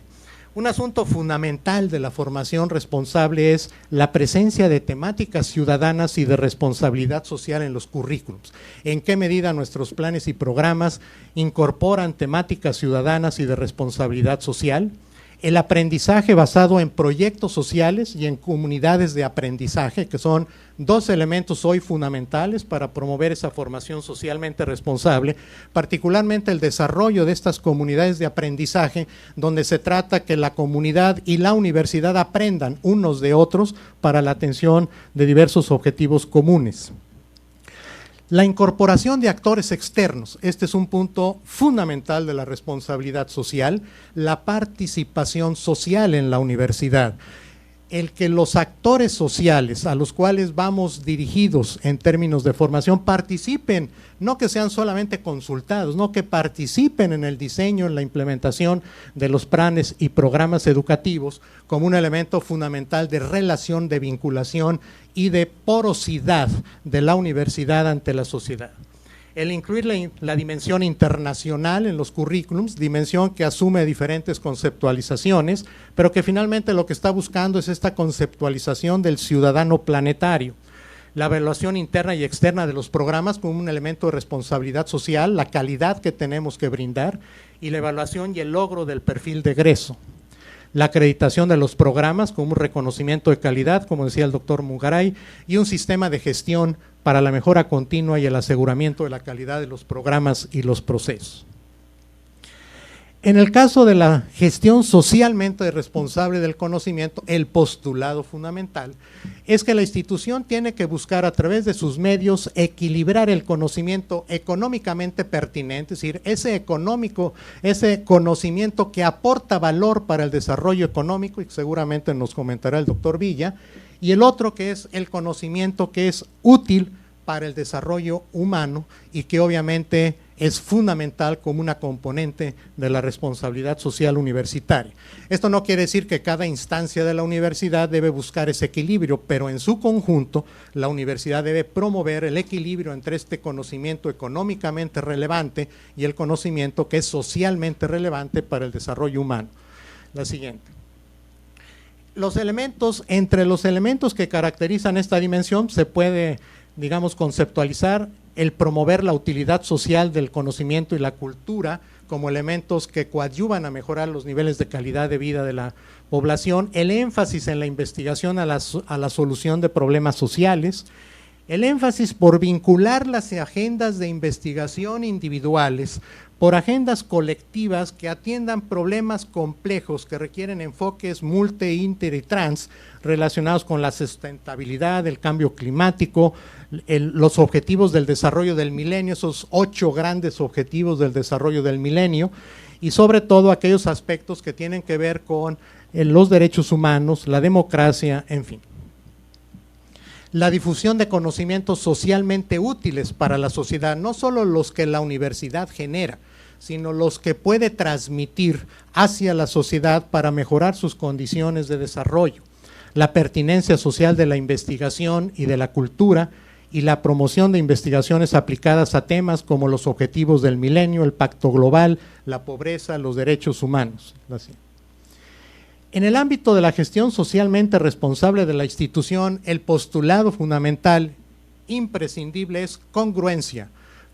[SPEAKER 4] Un asunto fundamental de la formación responsable es la presencia de temáticas ciudadanas y de responsabilidad social en los currículums. ¿En qué medida nuestros planes y programas incorporan temáticas ciudadanas y de responsabilidad social? El aprendizaje basado en proyectos sociales y en comunidades de aprendizaje, que son dos elementos hoy fundamentales para promover esa formación socialmente responsable, particularmente el desarrollo de estas comunidades de aprendizaje, donde se trata que la comunidad y la universidad aprendan unos de otros para la atención de diversos objetivos comunes. La incorporación de actores externos, este es un punto fundamental de la responsabilidad social, la participación social en la universidad. El que los actores sociales a los cuales vamos dirigidos en términos de formación participen, no que sean solamente consultados, no que participen en el diseño, en la implementación de los planes y programas educativos como un elemento fundamental de relación, de vinculación y de porosidad de la universidad ante la sociedad. El incluir la dimensión internacional en los currículums, dimensión que asume diferentes conceptualizaciones, pero que finalmente lo que está buscando es esta conceptualización del ciudadano planetario. La evaluación interna y externa de los programas como un elemento de responsabilidad social, la calidad que tenemos que brindar, y la evaluación y el logro del perfil de egreso. La acreditación de los programas como un reconocimiento de calidad, como decía el doctor Mungaray, y un sistema de gestión para la mejora continua y el aseguramiento de la calidad de los programas y los procesos. En el caso de la gestión socialmente responsable del conocimiento, el postulado fundamental es que la institución tiene que buscar a través de sus medios equilibrar el conocimiento económicamente pertinente, es decir, ese conocimiento que aporta valor para el desarrollo económico, y seguramente nos comentará el doctor Villa, y el otro que es el conocimiento que es útil para el desarrollo humano y que obviamente es fundamental como una componente de la responsabilidad social universitaria. Esto no quiere decir que cada instancia de la universidad debe buscar ese equilibrio, pero en su conjunto la universidad debe promover el equilibrio entre este conocimiento económicamente relevante y el conocimiento que es socialmente relevante para el desarrollo humano. La siguiente. Entre los elementos que caracterizan esta dimensión se puede, digamos, conceptualizar el promover la utilidad social del conocimiento y la cultura como elementos que coadyuvan a mejorar los niveles de calidad de vida de la población, el énfasis en la investigación a la solución de problemas sociales, el énfasis por vincular las agendas de investigación individuales por agendas colectivas que atiendan problemas complejos que requieren enfoques multi, inter y trans relacionados con la sustentabilidad, el cambio climático, los objetivos del desarrollo del milenio, esos 8 grandes objetivos del desarrollo del milenio, y sobre todo aquellos aspectos que tienen que ver con los derechos humanos, la democracia, en fin. La difusión de conocimientos socialmente útiles para la sociedad, no solo los que la universidad genera, sino los que puede transmitir hacia la sociedad para mejorar sus condiciones de desarrollo, la pertinencia social de la investigación y de la cultura, y la promoción de investigaciones aplicadas a temas como los objetivos del milenio, el pacto global, la pobreza, los derechos humanos. En el ámbito de la gestión socialmente responsable de la institución, el postulado fundamental, imprescindible, es congruencia.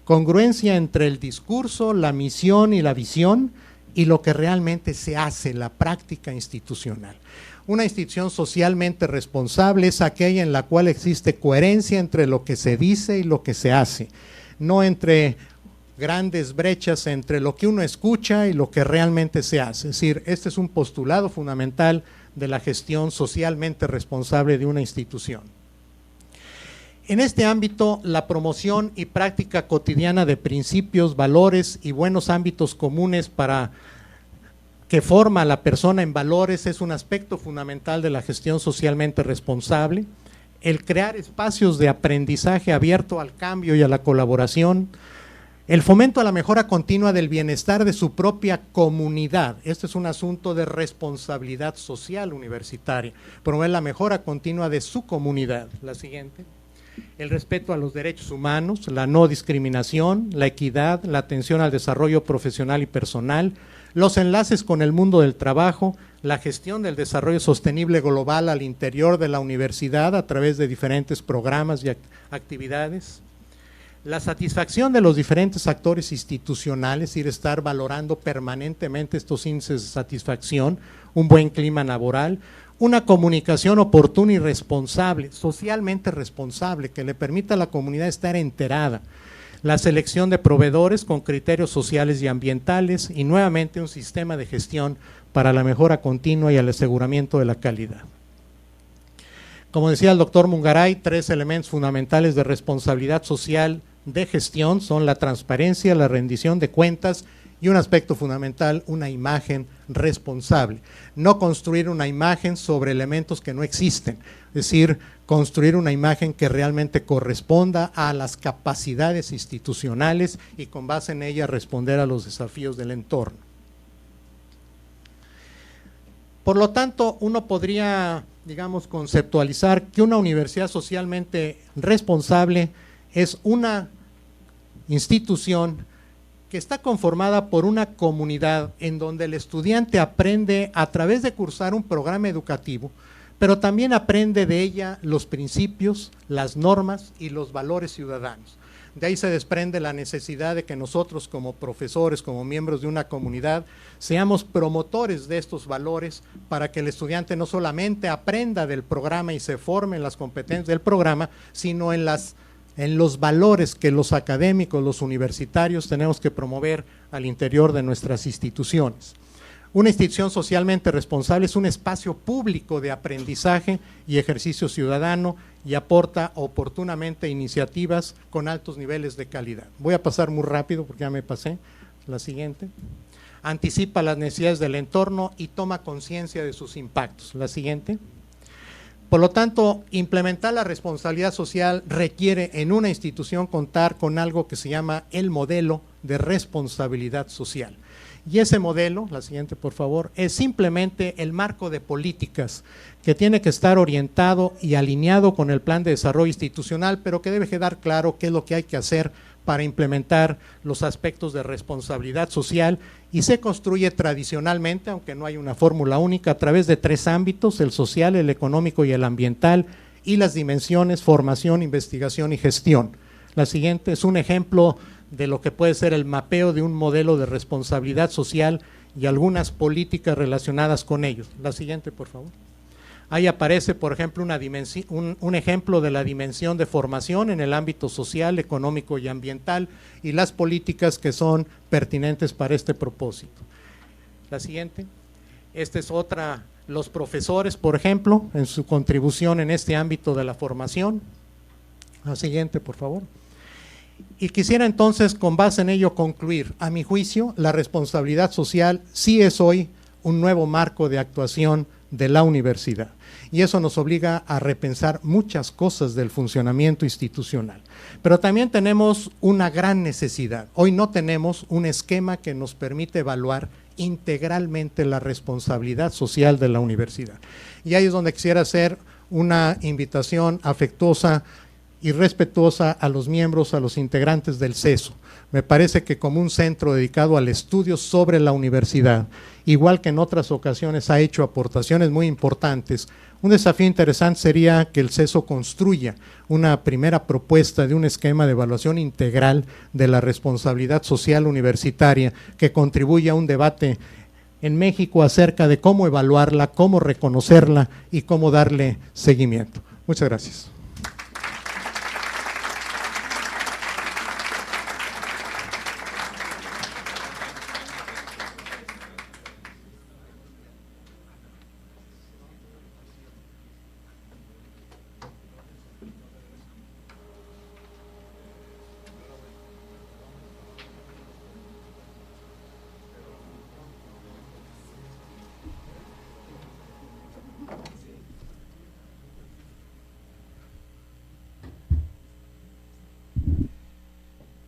[SPEAKER 4] Congruencia entre el discurso, la misión y la visión y lo que realmente se hace, la práctica institucional. Una institución socialmente responsable es aquella en la cual existe coherencia entre lo que se dice y lo que se hace, no entre grandes brechas entre lo que uno escucha y lo que realmente se hace. Es decir, este es un postulado fundamental de la gestión socialmente responsable de una institución. En este ámbito, la promoción y práctica cotidiana de principios, valores y buenos ámbitos comunes que forma a la persona en valores es un aspecto fundamental de la gestión socialmente responsable. El crear espacios de aprendizaje abierto al cambio y a la colaboración, el fomento a la mejora continua del bienestar de su propia comunidad. Este es un asunto de responsabilidad social universitaria, promover la mejora continua de su comunidad. La siguiente. El respeto a los derechos humanos, la no discriminación, la equidad, la atención al desarrollo profesional y personal, los enlaces con el mundo del trabajo, la gestión del desarrollo sostenible global al interior de la universidad a través de diferentes programas y actividades, la satisfacción de los diferentes actores institucionales, ir a estar valorando permanentemente estos índices de satisfacción, un buen clima laboral, una comunicación oportuna y responsable, socialmente responsable, que le permita a la comunidad estar enterada, la selección de proveedores con criterios sociales y ambientales y nuevamente un sistema de gestión para la mejora continua y el aseguramiento de la calidad. Como decía el doctor Mungaray, 3 elementos fundamentales de responsabilidad social de gestión son la transparencia, la rendición de cuentas y un aspecto fundamental, una imagen responsable. No construir una imagen sobre elementos que no existen, es decir, construir una imagen que realmente corresponda a las capacidades institucionales y con base en ella responder a los desafíos del entorno. Por lo tanto, uno podría, digamos, conceptualizar que una universidad socialmente responsable es una institución que está conformada por una comunidad en donde el estudiante aprende a través de cursar un programa educativo, pero también aprende de ella los principios, las normas y los valores ciudadanos. De ahí se desprende la necesidad de que nosotros como profesores, como miembros de una comunidad, seamos promotores de estos valores para que el estudiante no solamente aprenda del programa y se forme en las competencias del programa, sino en los valores que los académicos, los universitarios tenemos que promover al interior de nuestras instituciones. Una institución socialmente responsable es un espacio público de aprendizaje y ejercicio ciudadano y aporta oportunamente iniciativas con altos niveles de calidad. Voy a pasar muy rápido porque ya me pasé. La siguiente. Anticipa las necesidades del entorno y toma conciencia de sus impactos. La siguiente. Por lo tanto, implementar la responsabilidad social requiere en una institución contar con algo que se llama el modelo de responsabilidad social. Y ese modelo, la siguiente por favor, es simplemente el marco de políticas que tiene que estar orientado y alineado con el plan de desarrollo institucional, pero que debe quedar claro qué es lo que hay que hacer para implementar los aspectos de responsabilidad social y se construye tradicionalmente, aunque no hay una fórmula única, a través de 3 ámbitos, el social, el económico y el ambiental, y las dimensiones formación, investigación y gestión. La siguiente es un ejemplo de lo que puede ser el mapeo de un modelo de responsabilidad social y algunas políticas relacionadas con ellos. La siguiente, por favor. Ahí aparece, por ejemplo, un ejemplo de la dimensión de formación en el ámbito social, económico y ambiental y las políticas que son pertinentes para este propósito. La siguiente. Esta es otra, los profesores, por ejemplo, en su contribución en este ámbito de la formación. La siguiente, por favor. Y quisiera entonces, con base en ello, concluir. A mi juicio, la responsabilidad social sí es hoy un nuevo marco de actuación de la universidad. Y eso nos obliga a repensar muchas cosas del funcionamiento institucional. Pero también tenemos una gran necesidad. Hoy no tenemos un esquema que nos permite evaluar integralmente la responsabilidad social de la universidad. Y ahí es donde quisiera hacer una invitación afectuosa y respetuosa a los miembros, a los integrantes del CESO. Me parece que como un centro dedicado al estudio sobre la universidad, igual que en otras ocasiones ha hecho aportaciones muy importantes, un desafío interesante sería que el CESO construya una primera propuesta de un esquema de evaluación integral de la responsabilidad social universitaria que contribuya a un debate en México acerca de cómo evaluarla, cómo reconocerla y cómo darle seguimiento. Muchas gracias.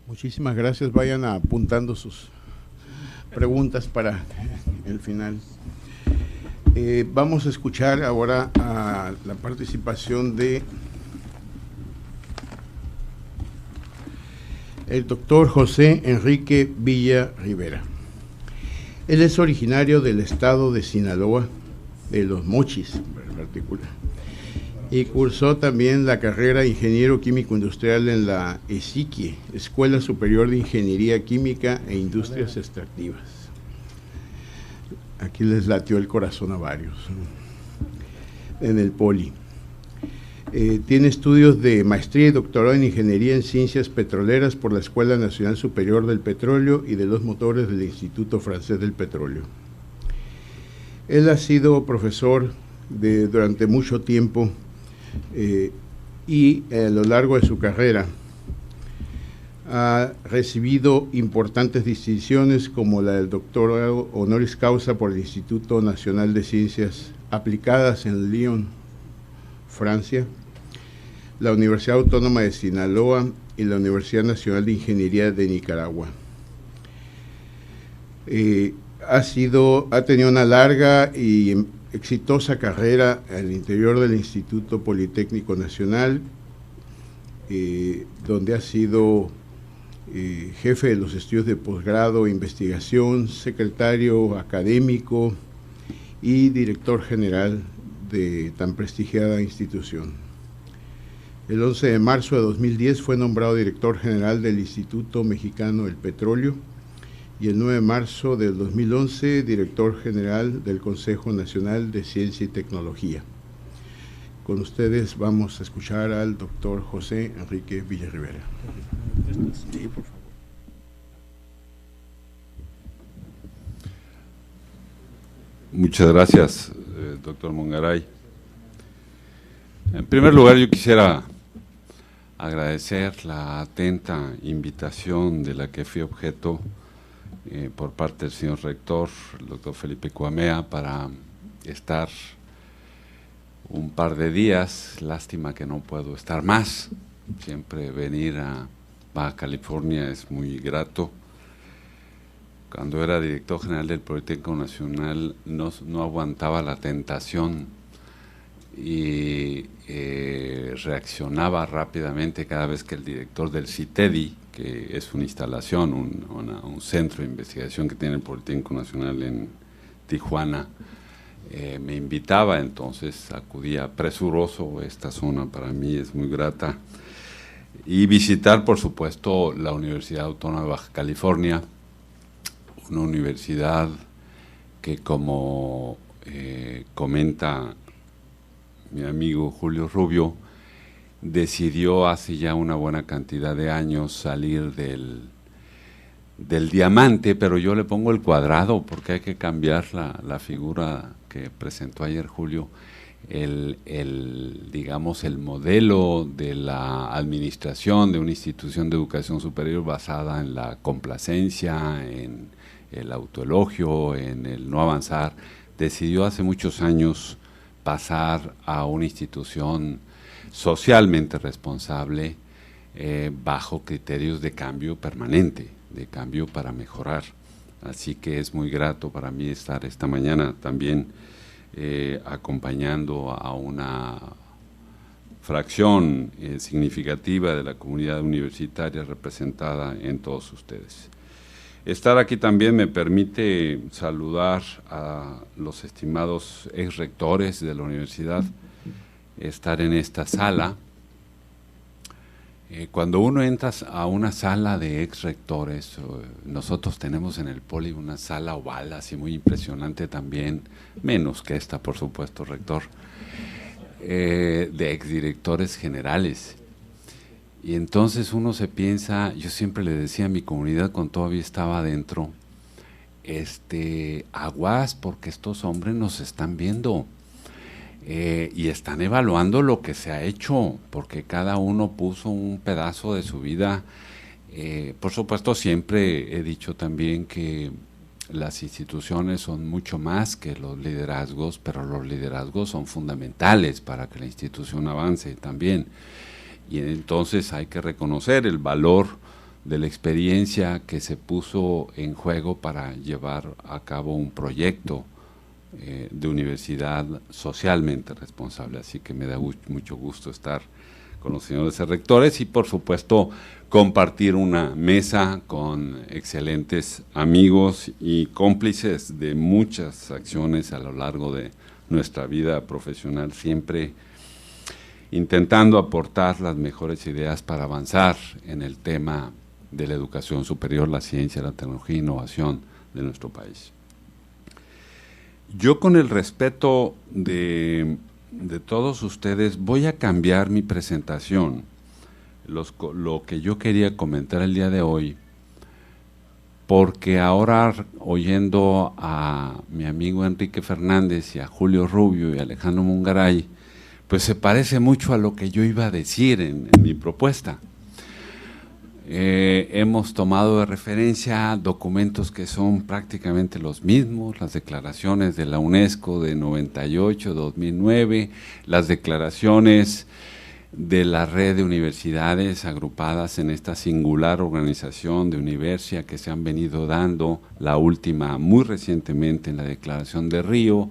[SPEAKER 2] Muchísimas gracias. Vayan apuntando sus preguntas para el final. Vamos a escuchar ahora a la participación de el doctor José Enrique Villa Rivera. Él es originario del estado de Sinaloa, de Los Mochis en particular, y cursó también la carrera de Ingeniero Químico Industrial en la ESIQUIE, Escuela Superior de Ingeniería Química e Industrias Extractivas. Aquí les latió el corazón a varios, en el Poli. Tiene estudios de maestría y doctorado en Ingeniería en Ciencias Petroleras por la Escuela Nacional Superior del Petróleo y de los Motores del Instituto Francés del Petróleo. Él ha sido profesor durante mucho tiempo y a lo largo de su carrera ha recibido importantes distinciones como la del doctorado honoris causa por el Instituto Nacional de Ciencias Aplicadas en Lyon, Francia, la Universidad Autónoma de Sinaloa y la Universidad Nacional de Ingeniería de Nicaragua. Ha tenido una larga y exitosa carrera al interior del Instituto Politécnico Nacional, donde ha sido jefe de los estudios de posgrado, investigación, secretario académico y director general de tan prestigiada institución. El 11 de marzo de 2010 fue nombrado director general del Instituto Mexicano del Petróleo y el 9 de marzo del 2011 director general del Consejo Nacional de Ciencia y Tecnología. Con ustedes vamos a escuchar al doctor José Enrique Villa Rivera. Sí, por favor.
[SPEAKER 5] Muchas gracias, doctor Mongaray. En primer lugar, yo quisiera agradecer la atenta invitación de la que fui objeto por parte del señor rector, el doctor Felipe Cuamea, para estar un par de días. Lástima que no puedo estar más. Siempre venir a Baja California es muy grato. Cuando era director general del Politécnico Nacional no aguantaba la tentación y reaccionaba rápidamente cada vez que el director del CITEDI, que es una instalación, un centro de investigación que tiene el Politécnico Nacional en Tijuana, me invitaba. Entonces acudía presuroso. Esta zona para mí es muy grata. y visitar, por supuesto, la Universidad Autónoma de Baja California, una universidad que, como comenta mi amigo Julio Rubio, decidió hace ya una buena cantidad de años salir del diamante, pero yo le pongo el cuadrado porque hay que cambiar la figura que presentó ayer Julio, digamos, el modelo de la administración de una institución de educación superior basada en la complacencia, en el autoelogio, en el no avanzar. Decidió hace muchos años pasar a una institución socialmente responsable, bajo criterios de cambio permanente, de cambio para mejorar. Así que es muy grato para mí estar esta mañana también acompañando a una fracción significativa de la comunidad universitaria representada en todos ustedes. Estar aquí también me permite saludar a los estimados ex rectores de la universidad, estar en esta sala. Cuando uno entra a una sala de ex rectores, nosotros tenemos en el Poli una sala oval, así muy impresionante también, menos que esta, por supuesto, rector, de ex directores generales. Y entonces uno se piensa, yo siempre le decía a mi comunidad cuando todavía estaba adentro, aguas, porque estos hombres nos están viendo. Y están evaluando lo que se ha hecho, porque cada uno puso un pedazo de su vida. Por supuesto, siempre he dicho también que las instituciones son mucho más que los liderazgos, pero los liderazgos son fundamentales para que la institución avance también. Y entonces hay que reconocer el valor de la experiencia que se puso en juego para llevar a cabo un proyecto de universidad socialmente responsable. Así que me da mucho gusto estar con los señores rectores y, por supuesto, compartir una mesa con excelentes amigos y cómplices de muchas acciones a lo largo de nuestra vida profesional, siempre intentando aportar las mejores ideas para avanzar en el tema de la educación superior, la ciencia, la tecnología e innovación de nuestro país. Yo, con el respeto de todos ustedes, voy a cambiar mi presentación. Lo que yo quería comentar el día de hoy, porque ahora, oyendo a mi amigo Enrique Fernández y a Julio Rubio y a Alejandro Mungaray, pues se parece mucho a lo que yo iba a decir en mi propuesta. Hemos tomado de referencia documentos que son prácticamente los mismos, las declaraciones de la UNESCO de 98, 2009, las declaraciones de la red de universidades agrupadas en esta singular organización de Universia que se han venido dando, la última muy recientemente en la Declaración de Río,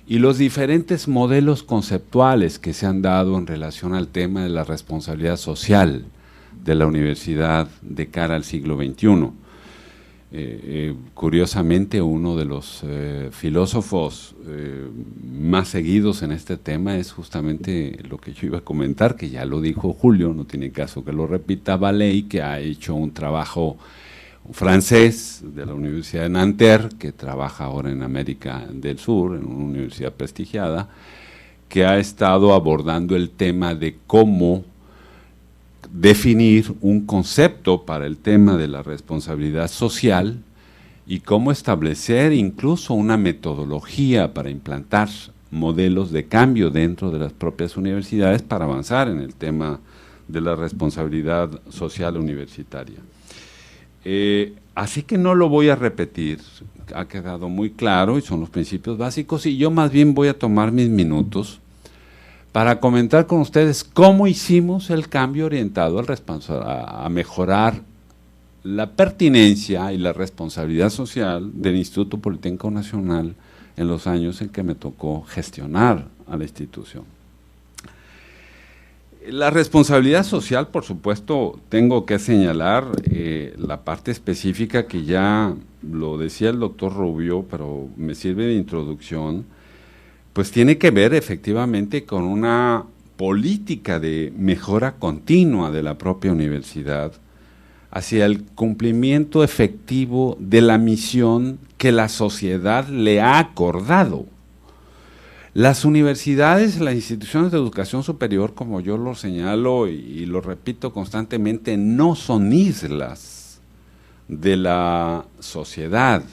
[SPEAKER 5] y los diferentes modelos conceptuales que se han dado en relación al tema de la responsabilidad social de la universidad de cara al siglo XXI. Curiosamente, uno de los filósofos más seguidos en este tema es justamente lo que yo iba a comentar, que ya lo dijo Julio, no tiene caso que lo repita, Vallée, que ha hecho un trabajo francés de la Universidad de Nanterre, que trabaja ahora en América del Sur, en una universidad prestigiada, que ha estado abordando el tema de cómo definir un concepto para el tema de la responsabilidad social y cómo establecer incluso una metodología para implantar modelos de cambio dentro de las propias universidades para avanzar en el tema de la responsabilidad social universitaria. Así que no lo voy a repetir, ha quedado muy claro y son los principios básicos, y yo más bien voy a tomar mis minutos para comentar con ustedes cómo hicimos el cambio orientado a mejorar la pertinencia y la responsabilidad social del Instituto Politécnico Nacional en los años en que me tocó gestionar a la institución. La responsabilidad social, por supuesto, tengo que señalar la parte específica que ya lo decía el doctor Rubio, pero me sirve de introducción, pues tiene que ver efectivamente con una política de mejora continua de la propia universidad hacia el cumplimiento efectivo de la misión que la sociedad le ha acordado. Las universidades, las instituciones de educación superior, como yo lo señalo y lo repito constantemente, no son islas de la sociedad.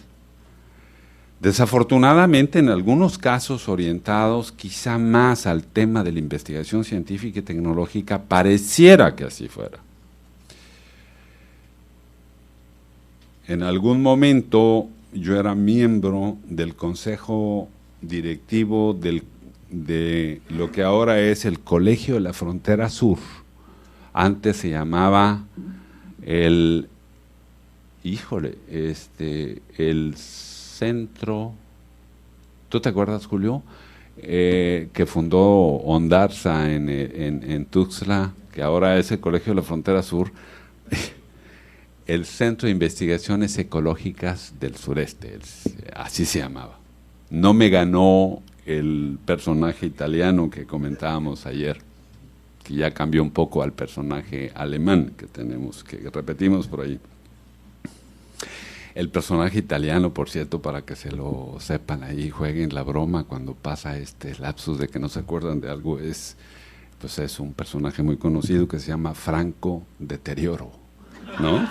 [SPEAKER 5] Desafortunadamente, en algunos casos orientados quizá más al tema de la investigación científica y tecnológica, pareciera que así fuera. En algún momento yo era miembro del consejo directivo de lo que ahora es el Colegio de la Frontera Sur. Antes se llamaba el centro, ¿tú te acuerdas, Julio? Que fundó Ondarza en Tuxtla, que ahora es el Colegio de la Frontera Sur, el Centro de Investigaciones Ecológicas del Sureste, así se llamaba. No me ganó el personaje italiano que comentábamos ayer, que ya cambió un poco al personaje alemán que tenemos, que repetimos por ahí. El personaje italiano, por cierto, para que se lo sepan ahí, jueguen la broma cuando pasa este lapsus de que no se acuerdan de algo, pues es un personaje muy conocido que se llama Franco Deterioro, ¿no?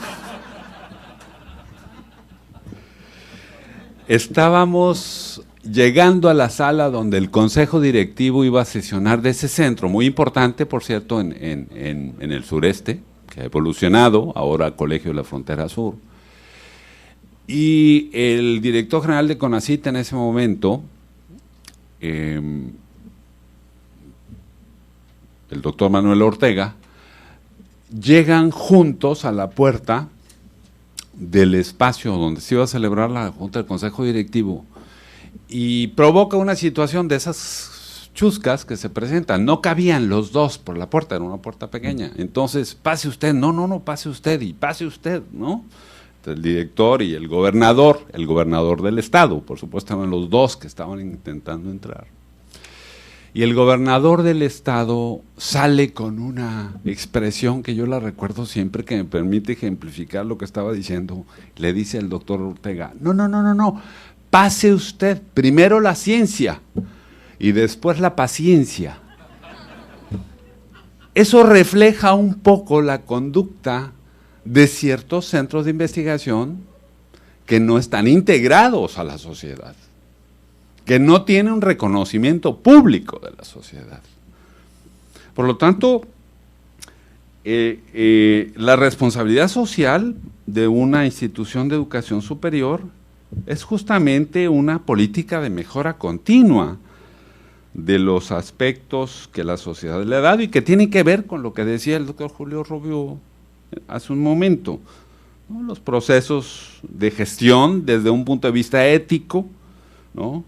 [SPEAKER 5] Estábamos llegando a la sala donde el consejo directivo iba a sesionar de ese centro, muy importante, por cierto, en el sureste, que ha evolucionado, ahora Colegio de la Frontera Sur. Y el director general de CONACYT en ese momento, el doctor Manuel Ortega, llegan juntos a la puerta del espacio donde se iba a celebrar la junta del consejo directivo y provoca una situación de esas chuscas que se presentan. No cabían los dos por la puerta, era una puerta pequeña. Entonces, pase usted, no, pase usted y pase usted, ¿no? El director y el gobernador del estado, por supuesto eran los dos que estaban intentando entrar. Y el gobernador del estado sale con una expresión que yo la recuerdo siempre, que me permite ejemplificar lo que estaba diciendo. Le dice al doctor Ortega, no, pase usted, primero la ciencia y después la paciencia. Eso refleja un poco la conducta de ciertos centros de investigación que no están integrados a la sociedad, que no tienen un reconocimiento público de la sociedad. Por lo tanto, la responsabilidad social de una institución de educación superior es justamente una política de mejora continua de los aspectos que la sociedad le ha dado y que tiene que ver con lo que decía el doctor Julio Rubio hace un momento, ¿no? Los procesos de gestión desde un punto de vista ético, ¿no?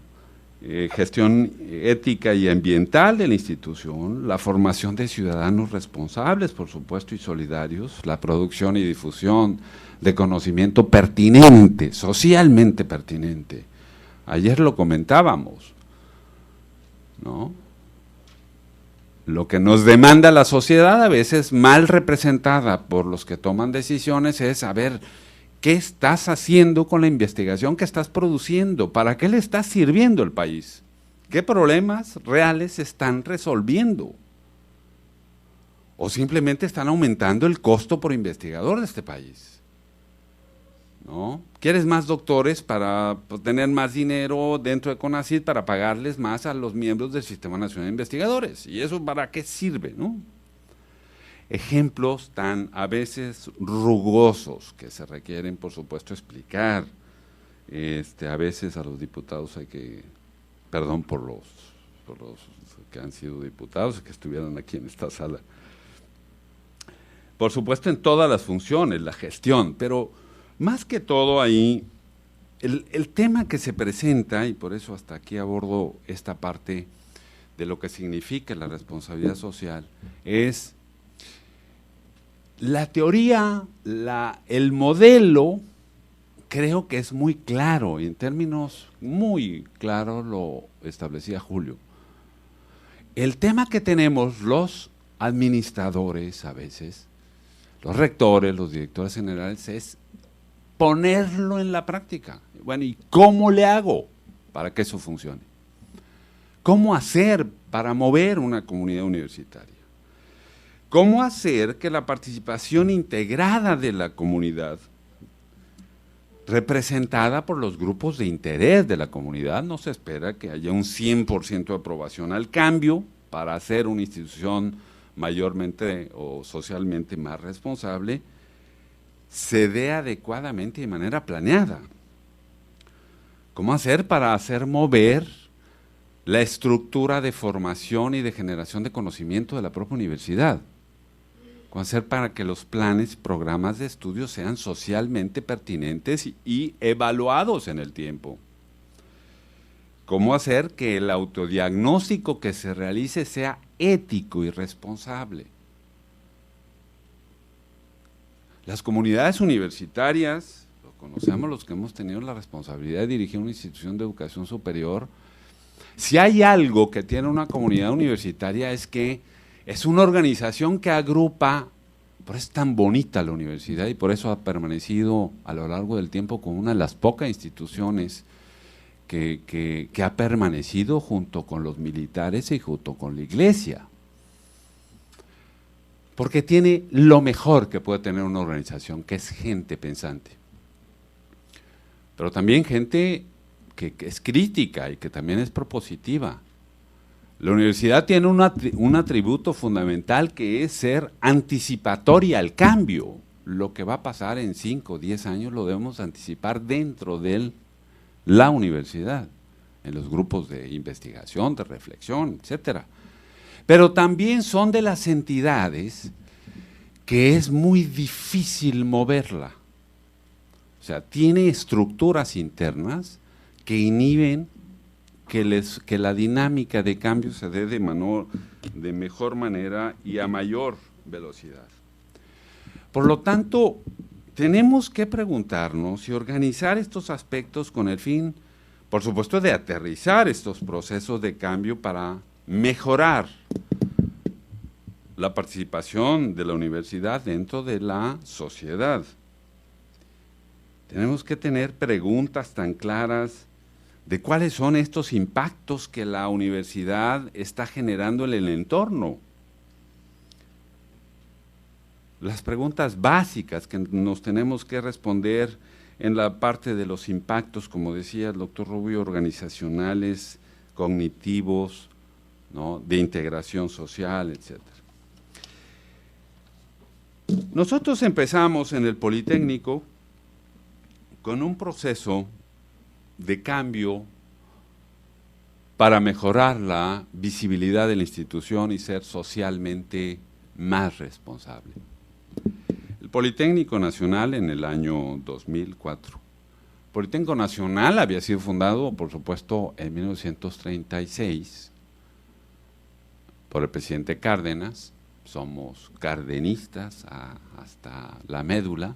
[SPEAKER 5] Gestión ética y ambiental de la institución, la formación de ciudadanos responsables, por supuesto, y solidarios, la producción y difusión de conocimiento pertinente, socialmente pertinente. Ayer lo comentábamos, ¿no? Lo que nos demanda la sociedad, a veces mal representada por los que toman decisiones, es saber qué estás haciendo con la investigación que estás produciendo, para qué le estás sirviendo al país, qué problemas reales están resolviendo, o simplemente están aumentando el costo por investigador de este país, ¿no? ¿Quieres más doctores para tener más dinero dentro de CONACYT para pagarles más a los miembros del Sistema Nacional de Investigadores? ¿Y eso para qué sirve, no? Ejemplos tan a veces rugosos que se requieren, por supuesto, explicar. A veces a los diputados hay que, perdón por los que han sido diputados y que estuvieran aquí en esta sala. Por supuesto, en todas las funciones, la gestión, pero más que todo ahí, el tema que se presenta, y por eso hasta aquí abordo esta parte de lo que significa la responsabilidad social, es la teoría, el modelo, creo que es muy claro, y en términos muy claros lo establecía Julio. el tema que tenemos los administradores a veces, los rectores, los directores generales, es ponerlo en la práctica. Bueno, ¿y cómo le hago para que eso funcione? ¿Cómo hacer para mover una comunidad universitaria? ¿Cómo hacer que la participación integrada de la comunidad, representada por los grupos de interés de la comunidad, no se espera que haya un 100% de aprobación al cambio para hacer una institución mayormente o socialmente más responsable, se dé adecuadamente y de manera planeada? ¿Cómo hacer para hacer mover la estructura de formación y de generación de conocimiento de la propia universidad? ¿Cómo hacer para que los planes, programas de estudio sean socialmente pertinentes y evaluados en el tiempo? ¿Cómo hacer que el autodiagnóstico que se realice sea ético y responsable? Las comunidades universitarias, lo conocemos los que hemos tenido la responsabilidad de dirigir una institución de educación superior, si hay algo que tiene una comunidad universitaria es que es una organización que agrupa, por eso es tan bonita la universidad y por eso ha permanecido a lo largo del tiempo como una de las pocas instituciones que ha permanecido junto con los militares y junto con la iglesia. Porque tiene lo mejor que puede tener una organización, que es gente pensante. Pero también gente que es crítica y que también es propositiva. La universidad tiene un atributo fundamental que es ser anticipatoria al cambio. Lo que va a pasar en 5 o 10 años lo debemos anticipar dentro de la universidad, en los grupos de investigación, de reflexión, etcétera. Pero también son de las entidades que es muy difícil moverla. O sea, tiene estructuras internas que inhiben que la dinámica de cambio se dé de mejor manera y a mayor velocidad. Por lo tanto, tenemos que preguntarnos y organizar estos aspectos con el fin, por supuesto, de aterrizar estos procesos de cambio para mejorar la participación de la universidad dentro de la sociedad. Tenemos que tener preguntas tan claras de cuáles son estos impactos que la universidad está generando en el entorno. Las preguntas básicas que nos tenemos que responder en la parte de los impactos, como decía el doctor Rubio, organizacionales, cognitivos, ¿no?, de integración social, etc. Nosotros empezamos en el Politécnico con un proceso de cambio para mejorar la visibilidad de la institución y ser socialmente más responsable. El Politécnico Nacional en el año 2004. El Politécnico Nacional había sido fundado, por supuesto, en 1936 por el presidente Cárdenas. Somos cardenistas hasta la médula.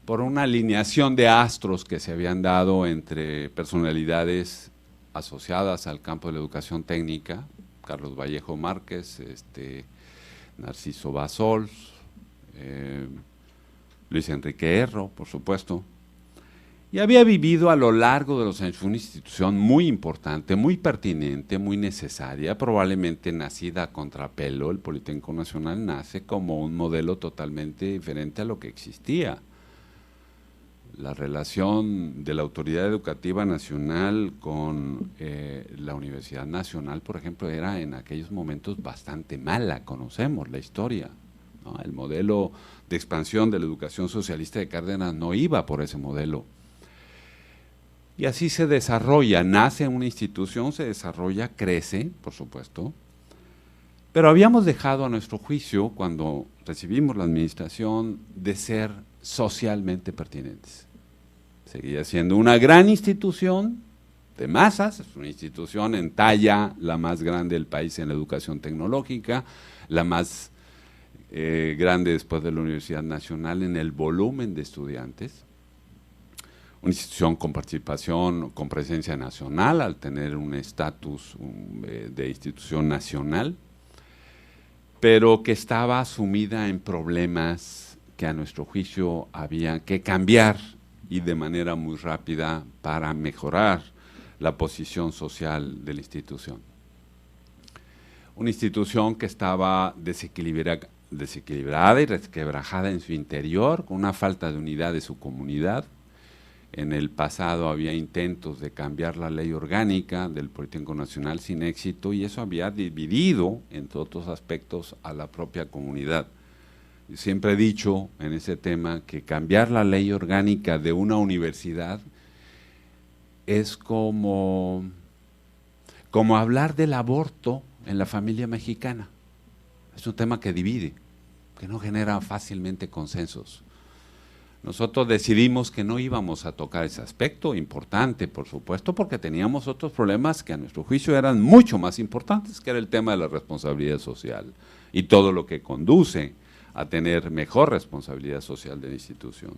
[SPEAKER 5] Por una alineación de astros que se habían dado entre personalidades asociadas al campo de la educación técnica, Carlos Vallejo Márquez, Narciso Bassols, Luis Enrique Erro, por supuesto, y había vivido a lo largo de los años una institución muy importante, muy pertinente, muy necesaria, probablemente nacida a contrapelo. El Politécnico Nacional nace como un modelo totalmente diferente a lo que existía. La relación de la Autoridad Educativa Nacional con la Universidad Nacional, por ejemplo, era en aquellos momentos bastante mala, conocemos la historia, ¿no? El modelo de expansión de la educación socialista de Cárdenas no iba por ese modelo. Y así se desarrolla, nace una institución, se desarrolla, crece, por supuesto, pero habíamos dejado a nuestro juicio, cuando recibimos la administración, de ser socialmente pertinentes. Seguía siendo una gran institución de masas, es una institución en talla, la más grande del país en la educación tecnológica, la más grande después de la Universidad Nacional en el volumen de estudiantes. una institución con participación, con presencia nacional, al tener un estatus de institución nacional, pero que estaba sumida en problemas que a nuestro juicio había que cambiar y de manera muy rápida para mejorar la posición social de la institución. Una institución que estaba desequilibrada y resquebrajada en su interior, con una falta de unidad de su comunidad. En el pasado había intentos de cambiar la ley orgánica del Politécnico Nacional sin éxito, y eso había dividido, entre otros aspectos, a la propia comunidad. Siempre he dicho en ese tema que cambiar la ley orgánica de una universidad es como hablar del aborto en la familia mexicana. Es un tema que divide, que no genera fácilmente consensos. Nosotros decidimos que no íbamos a tocar ese aspecto, importante por supuesto, porque teníamos otros problemas que a nuestro juicio eran mucho más importantes, que era el tema de la responsabilidad social y todo lo que conduce a tener mejor responsabilidad social de la institución.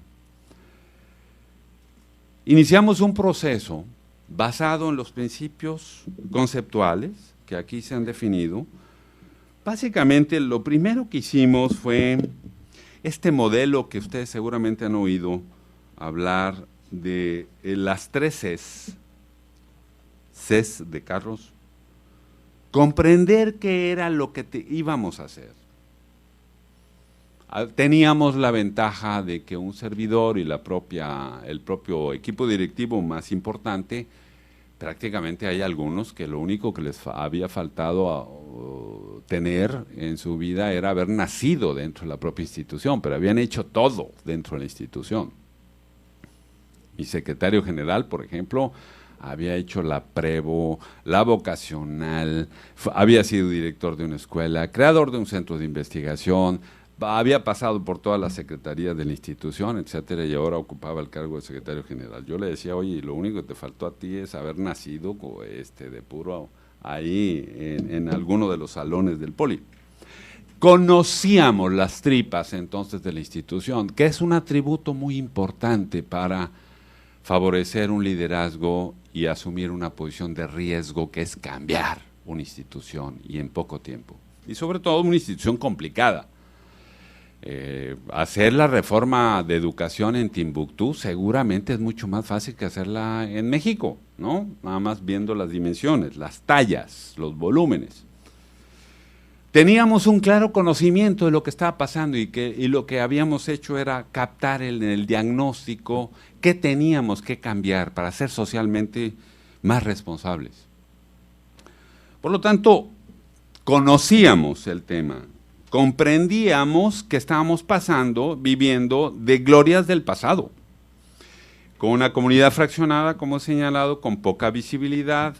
[SPEAKER 5] Iniciamos un proceso basado en los principios conceptuales que aquí se han definido. Básicamente lo primero que hicimos fue este modelo que ustedes seguramente han oído hablar de las 3 Cs, Cs de Carlos, comprender qué era lo que íbamos a hacer. Teníamos la ventaja de que un servidor y el propio equipo directivo más importante, prácticamente hay algunos que lo único que les había faltado tener en su vida era haber nacido dentro de la propia institución, pero habían hecho todo dentro de la institución. Mi secretario general, por ejemplo, había hecho la Prevo, la vocacional, había sido director de una escuela, creador de un centro de investigación, había pasado por todas las secretarías de la institución, etcétera, y ahora ocupaba el cargo de secretario general. Yo le decía, oye, lo único que te faltó a ti es haber nacido de puro ahí en alguno de los salones del Poli. Conocíamos las tripas entonces de la institución, que es un atributo muy importante para favorecer un liderazgo y asumir una posición de riesgo, que es cambiar una institución y en poco tiempo. Y sobre todo una institución complicada. Hacer la reforma de educación en Timbuktu seguramente es mucho más fácil que hacerla en México, ¿no? Nada más viendo las dimensiones, las tallas, los volúmenes. Teníamos un claro conocimiento de lo que estaba pasando y lo que habíamos hecho era captar en el diagnóstico qué teníamos que cambiar para ser socialmente más responsables. Por lo tanto, conocíamos el tema. Comprendíamos que estábamos viviendo de glorias del pasado, con una comunidad fraccionada, como he señalado, con poca visibilidad,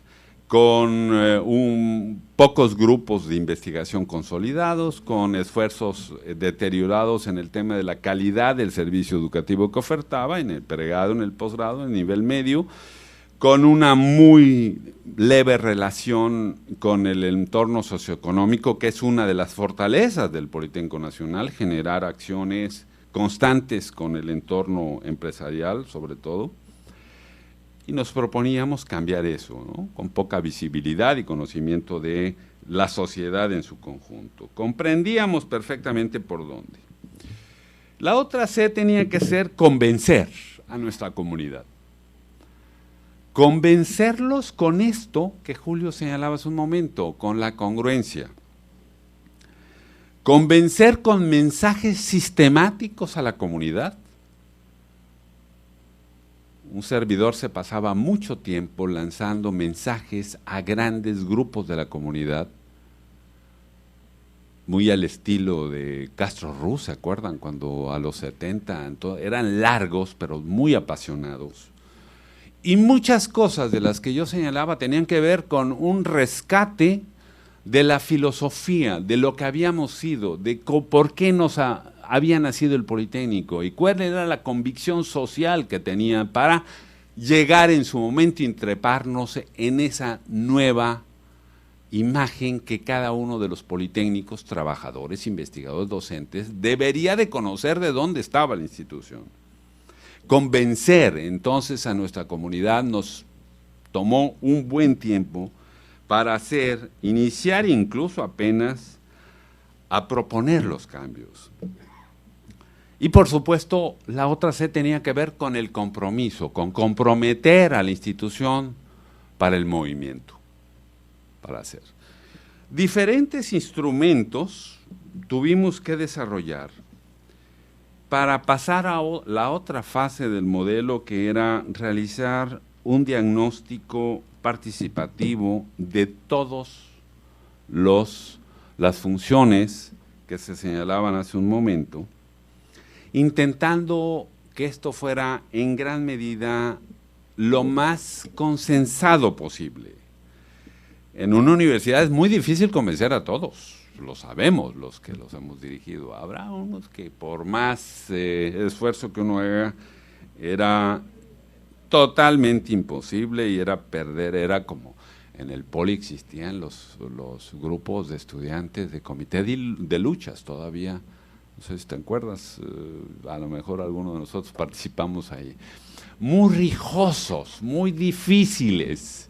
[SPEAKER 5] con pocos grupos de investigación consolidados, con esfuerzos deteriorados en el tema de la calidad del servicio educativo que ofertaba, en el pregrado, en el posgrado, en el nivel medio, con una muy leve relación con el entorno socioeconómico, que es una de las fortalezas del Politécnico Nacional, generar acciones constantes con el entorno empresarial, sobre todo, y nos proponíamos cambiar eso, ¿no? Con poca visibilidad y conocimiento de la sociedad en su conjunto. Comprendíamos perfectamente por dónde. La otra C tenía que ser convencer a nuestra comunidad. Convencerlos con esto que Julio señalaba hace un momento, con la congruencia. Convencer con mensajes sistemáticos a la comunidad. Un servidor se pasaba mucho tiempo lanzando mensajes a grandes grupos de la comunidad, muy al estilo de Castro Ruz, ¿se acuerdan? Cuando a los 70 eran largos, pero muy apasionados. Y muchas cosas de las que yo señalaba tenían que ver con un rescate de la filosofía, de lo que habíamos sido, de por qué había nacido el Politécnico y cuál era la convicción social que tenía para llegar en su momento y treparnos en esa nueva imagen que cada uno de los politécnicos, trabajadores, investigadores, docentes, debería de conocer de dónde estaba la institución. Convencer entonces a nuestra comunidad nos tomó un buen tiempo para iniciar incluso apenas a proponer los cambios. Y por supuesto, la otra C tenía que ver con el compromiso, con comprometer a la institución para el movimiento, para hacer. Diferentes instrumentos tuvimos que desarrollar para pasar a la otra fase del modelo, que era realizar un diagnóstico participativo de todas las funciones que se señalaban hace un momento, intentando que esto fuera en gran medida lo más consensado posible. En una universidad es muy difícil convencer a todos, lo sabemos los que los hemos dirigido. Habrá unos que por más esfuerzo que uno haga, era totalmente imposible y era perder, era como en el Poli existían los grupos de estudiantes de comité de luchas todavía, no sé si te acuerdas, a lo mejor algunos de nosotros participamos ahí, muy rijosos, muy difíciles,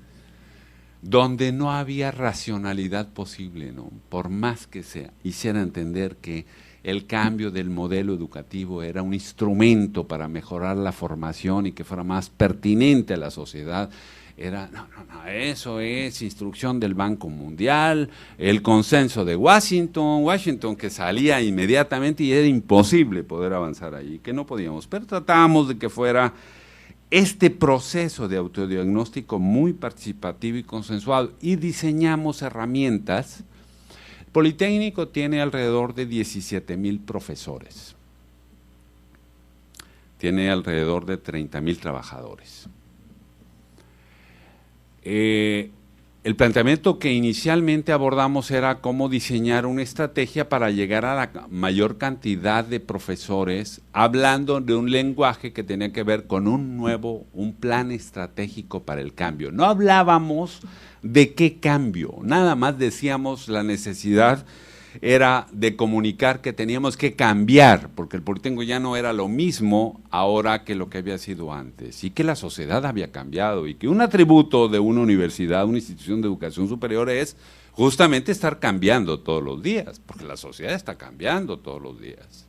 [SPEAKER 5] donde no había racionalidad posible, ¿no? Por más que se hiciera entender que el cambio del modelo educativo era un instrumento para mejorar la formación y que fuera más pertinente a la sociedad, no, eso es instrucción del Banco Mundial, el consenso de Washington que salía inmediatamente y era imposible poder avanzar ahí, que no podíamos, pero tratábamos de que fuera este proceso de autodiagnóstico muy participativo y consensuado, y diseñamos herramientas. El Politécnico tiene alrededor de 17,000 profesores, tiene alrededor de 30,000 trabajadores. El planteamiento que inicialmente abordamos era cómo diseñar una estrategia para llegar a la mayor cantidad de profesores, hablando de un lenguaje que tenía que ver con un plan estratégico para el cambio. No hablábamos de qué cambio, nada más decíamos la necesidad era de comunicar que teníamos que cambiar, porque el Politécnico ya no era lo mismo ahora que lo que había sido antes, y que la sociedad había cambiado, y que un atributo de una universidad, una institución de educación superior, es justamente estar cambiando todos los días, porque la sociedad está cambiando todos los días.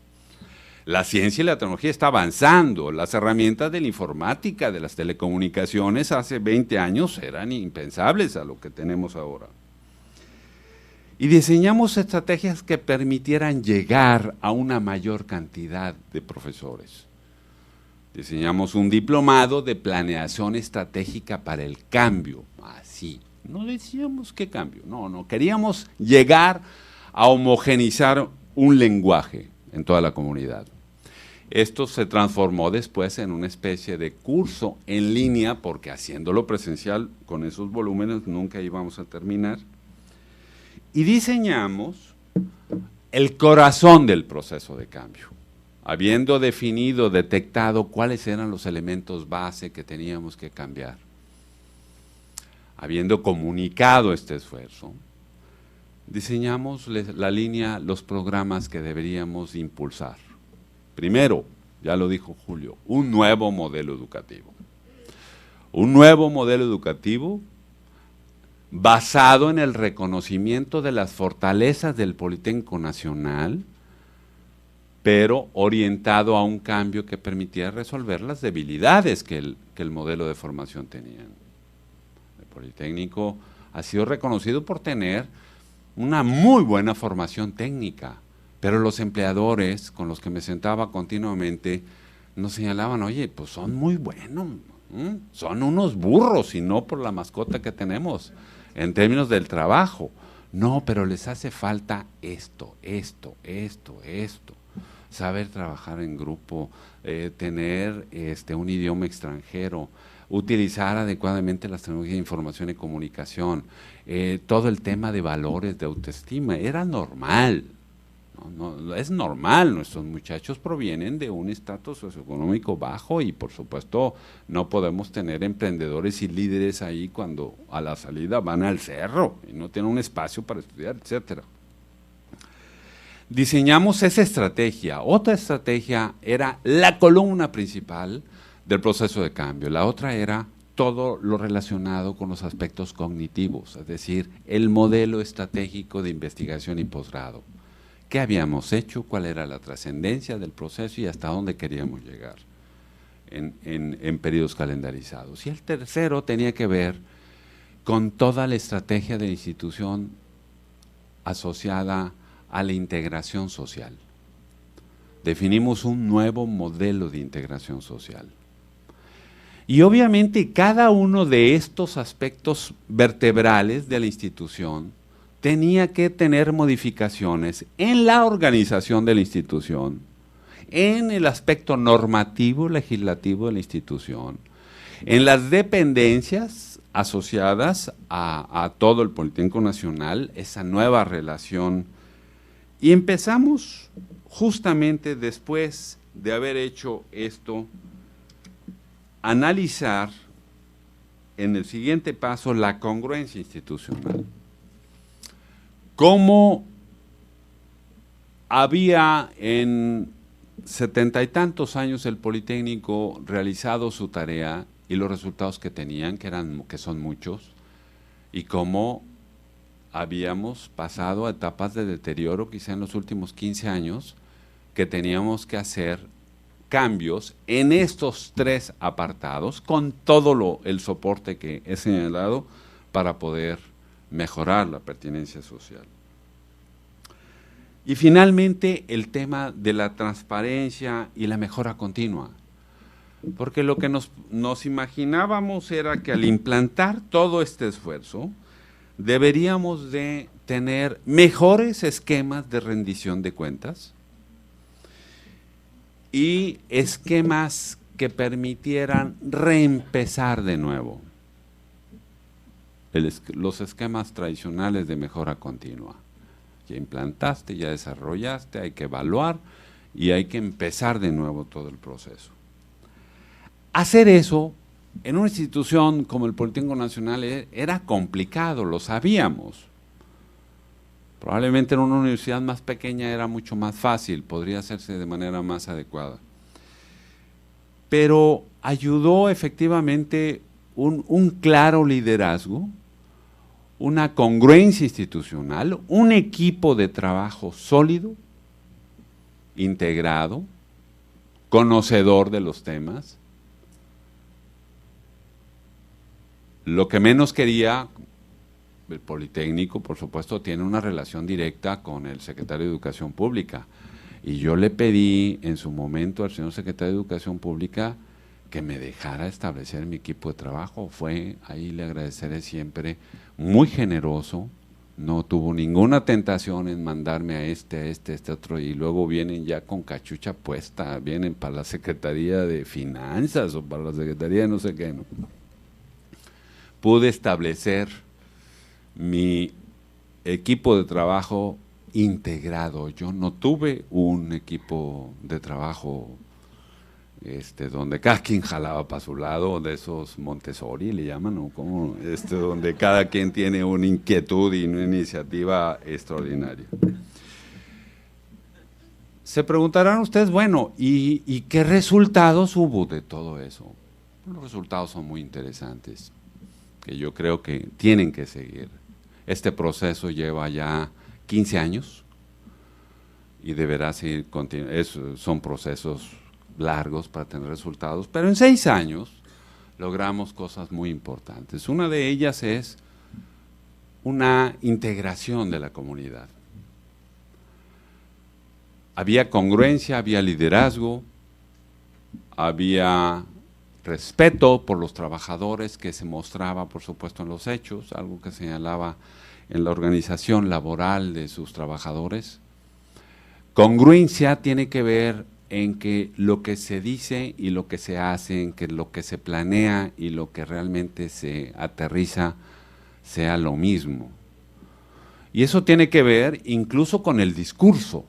[SPEAKER 5] La ciencia y la tecnología está avanzando, las herramientas de la informática, de las telecomunicaciones, hace 20 años eran impensables a lo que tenemos ahora. Y diseñamos estrategias que permitieran llegar a una mayor cantidad de profesores. Diseñamos un diplomado de planeación estratégica para el cambio, así. No decíamos qué cambio, no, queríamos llegar a homogenizar un lenguaje en toda la comunidad. Esto se transformó después en una especie de curso en línea, porque haciéndolo presencial con esos volúmenes nunca íbamos a terminar. Y diseñamos el corazón del proceso de cambio, habiendo definido, detectado cuáles eran los elementos base que teníamos que cambiar, habiendo comunicado este esfuerzo, diseñamos la línea, los programas que deberíamos impulsar. Primero, ya lo dijo Julio, un nuevo modelo educativo. Un nuevo modelo educativo basado en el reconocimiento de las fortalezas del Politécnico Nacional, pero orientado a un cambio que permitiera resolver las debilidades que el modelo de formación tenía. El Politécnico ha sido reconocido por tener una muy buena formación técnica, pero los empleadores con los que me sentaba continuamente nos señalaban, oye, pues son muy buenos, son unos burros y no por la mascota que tenemos en términos del trabajo. No, pero les hace falta esto, saber trabajar en grupo, tener un idioma extranjero, utilizar adecuadamente las tecnologías de información y comunicación, todo el tema de valores, de autoestima, era normal. No, es normal, nuestros muchachos provienen de un estatus socioeconómico bajo y por supuesto no podemos tener emprendedores y líderes ahí cuando a la salida van al cerro y no tienen un espacio para estudiar, etcétera. diseñamos esa estrategia. Otra estrategia era la columna principal del proceso de cambio. La otra era todo lo relacionado con los aspectos cognitivos, es decir, el modelo estratégico de investigación y posgrado. ¿Qué habíamos hecho? ¿Cuál era la trascendencia del proceso y hasta dónde queríamos llegar en periodos calendarizados? Y el tercero tenía que ver con toda la estrategia de la institución asociada a la integración social. Definimos un nuevo modelo de integración social. Y obviamente cada uno de estos aspectos vertebrales de la institución tenía que tener modificaciones en la organización de la institución, en el aspecto normativo, legislativo de la institución, en las dependencias asociadas a todo el Politécnico Nacional, esa nueva relación. Y empezamos justamente después de haber hecho esto, a analizar en el siguiente paso la congruencia institucional. Cómo había en 70 y tantos años el Politécnico realizado su tarea y los resultados que tenían, que son muchos, y cómo habíamos pasado a etapas de deterioro quizá en los últimos 15 años, que teníamos que hacer cambios en estos tres apartados con todo el soporte que he señalado para poder mejorar la pertinencia social. Y finalmente el tema de la transparencia y la mejora continua, porque lo que nos imaginábamos era que al implantar todo este esfuerzo deberíamos de tener mejores esquemas de rendición de cuentas y esquemas que permitieran reempezar de nuevo. Los esquemas tradicionales de mejora continua. Ya implantaste, ya desarrollaste, hay que evaluar y hay que empezar de nuevo todo el proceso. Hacer eso en una institución como el Politécnico Nacional era complicado, lo sabíamos. Probablemente en una universidad más pequeña era mucho más fácil, podría hacerse de manera más adecuada. Pero ayudó efectivamente un claro liderazgo, una congruencia institucional, un equipo de trabajo sólido, integrado, conocedor de los temas. Lo que menos quería el Politécnico, por supuesto, tiene una relación directa con el secretario de Educación Pública. Y yo le pedí en su momento al señor secretario de Educación Pública que me dejara establecer mi equipo de trabajo. Ahí le agradeceré siempre, muy generoso, no tuvo ninguna tentación en mandarme a este otro, y luego vienen ya con cachucha puesta, vienen para la Secretaría de Finanzas o para la Secretaría de no sé qué, ¿no? Pude establecer mi equipo de trabajo integrado. Yo no tuve un equipo de trabajo donde cada quien jalaba para su lado, de esos Montessori le llaman, ¿no? Como donde cada quien tiene una inquietud y una iniciativa extraordinaria. Se preguntarán ustedes, bueno, ¿y qué resultados hubo de todo eso? Los resultados son muy interesantes, que yo creo que tienen que seguir. Este proceso lleva ya 15 años y deberá seguir continuando. Son procesos largos para tener resultados, pero en 6 años logramos cosas muy importantes. Una de ellas es una integración de la comunidad. Había congruencia, había liderazgo, había respeto por los trabajadores que se mostraba, por supuesto, en los hechos, algo que señalaba en la organización laboral de sus trabajadores. Congruencia tiene que ver en que lo que se dice y lo que se hace, en que lo que se planea y lo que realmente se aterriza sea lo mismo. Y eso tiene que ver incluso con el discurso.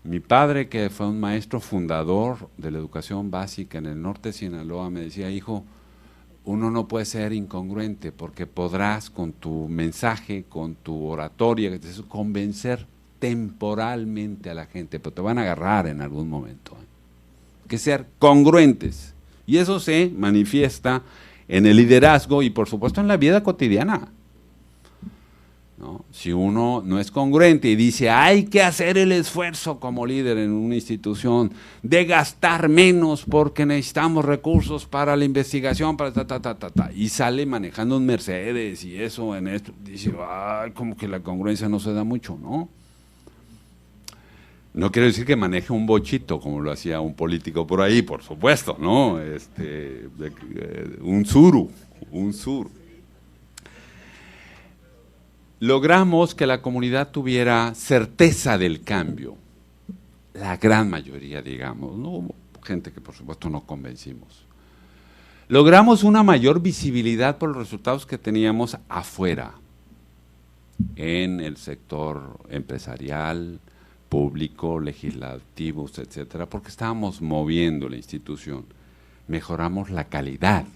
[SPEAKER 5] Mi padre, que fue un maestro fundador de la educación básica en el norte de Sinaloa, me decía: hijo, uno no puede ser incongruente porque podrás con tu mensaje, con tu oratoria, convencerte temporalmente a la gente, pero te van a agarrar en algún momento. Hay que ser congruentes. Y eso se manifiesta en el liderazgo y por supuesto en la vida cotidiana, ¿no? Si uno no es congruente y dice hay que hacer el esfuerzo como líder en una institución de gastar menos porque necesitamos recursos para la investigación, para y sale manejando un Mercedes y eso en esto, dice, ay, como que la congruencia no se da mucho, ¿no? No quiero decir que maneje un bochito como lo hacía un político por ahí, por supuesto, ¿no? Un suru. Logramos que la comunidad tuviera certeza del cambio, la gran mayoría, digamos, no hubo gente que por supuesto no convencimos. Logramos una mayor visibilidad por los resultados que teníamos afuera, en el sector empresarial, público, legislativos, etcétera, porque estábamos moviendo la institución, mejoramos la calidad.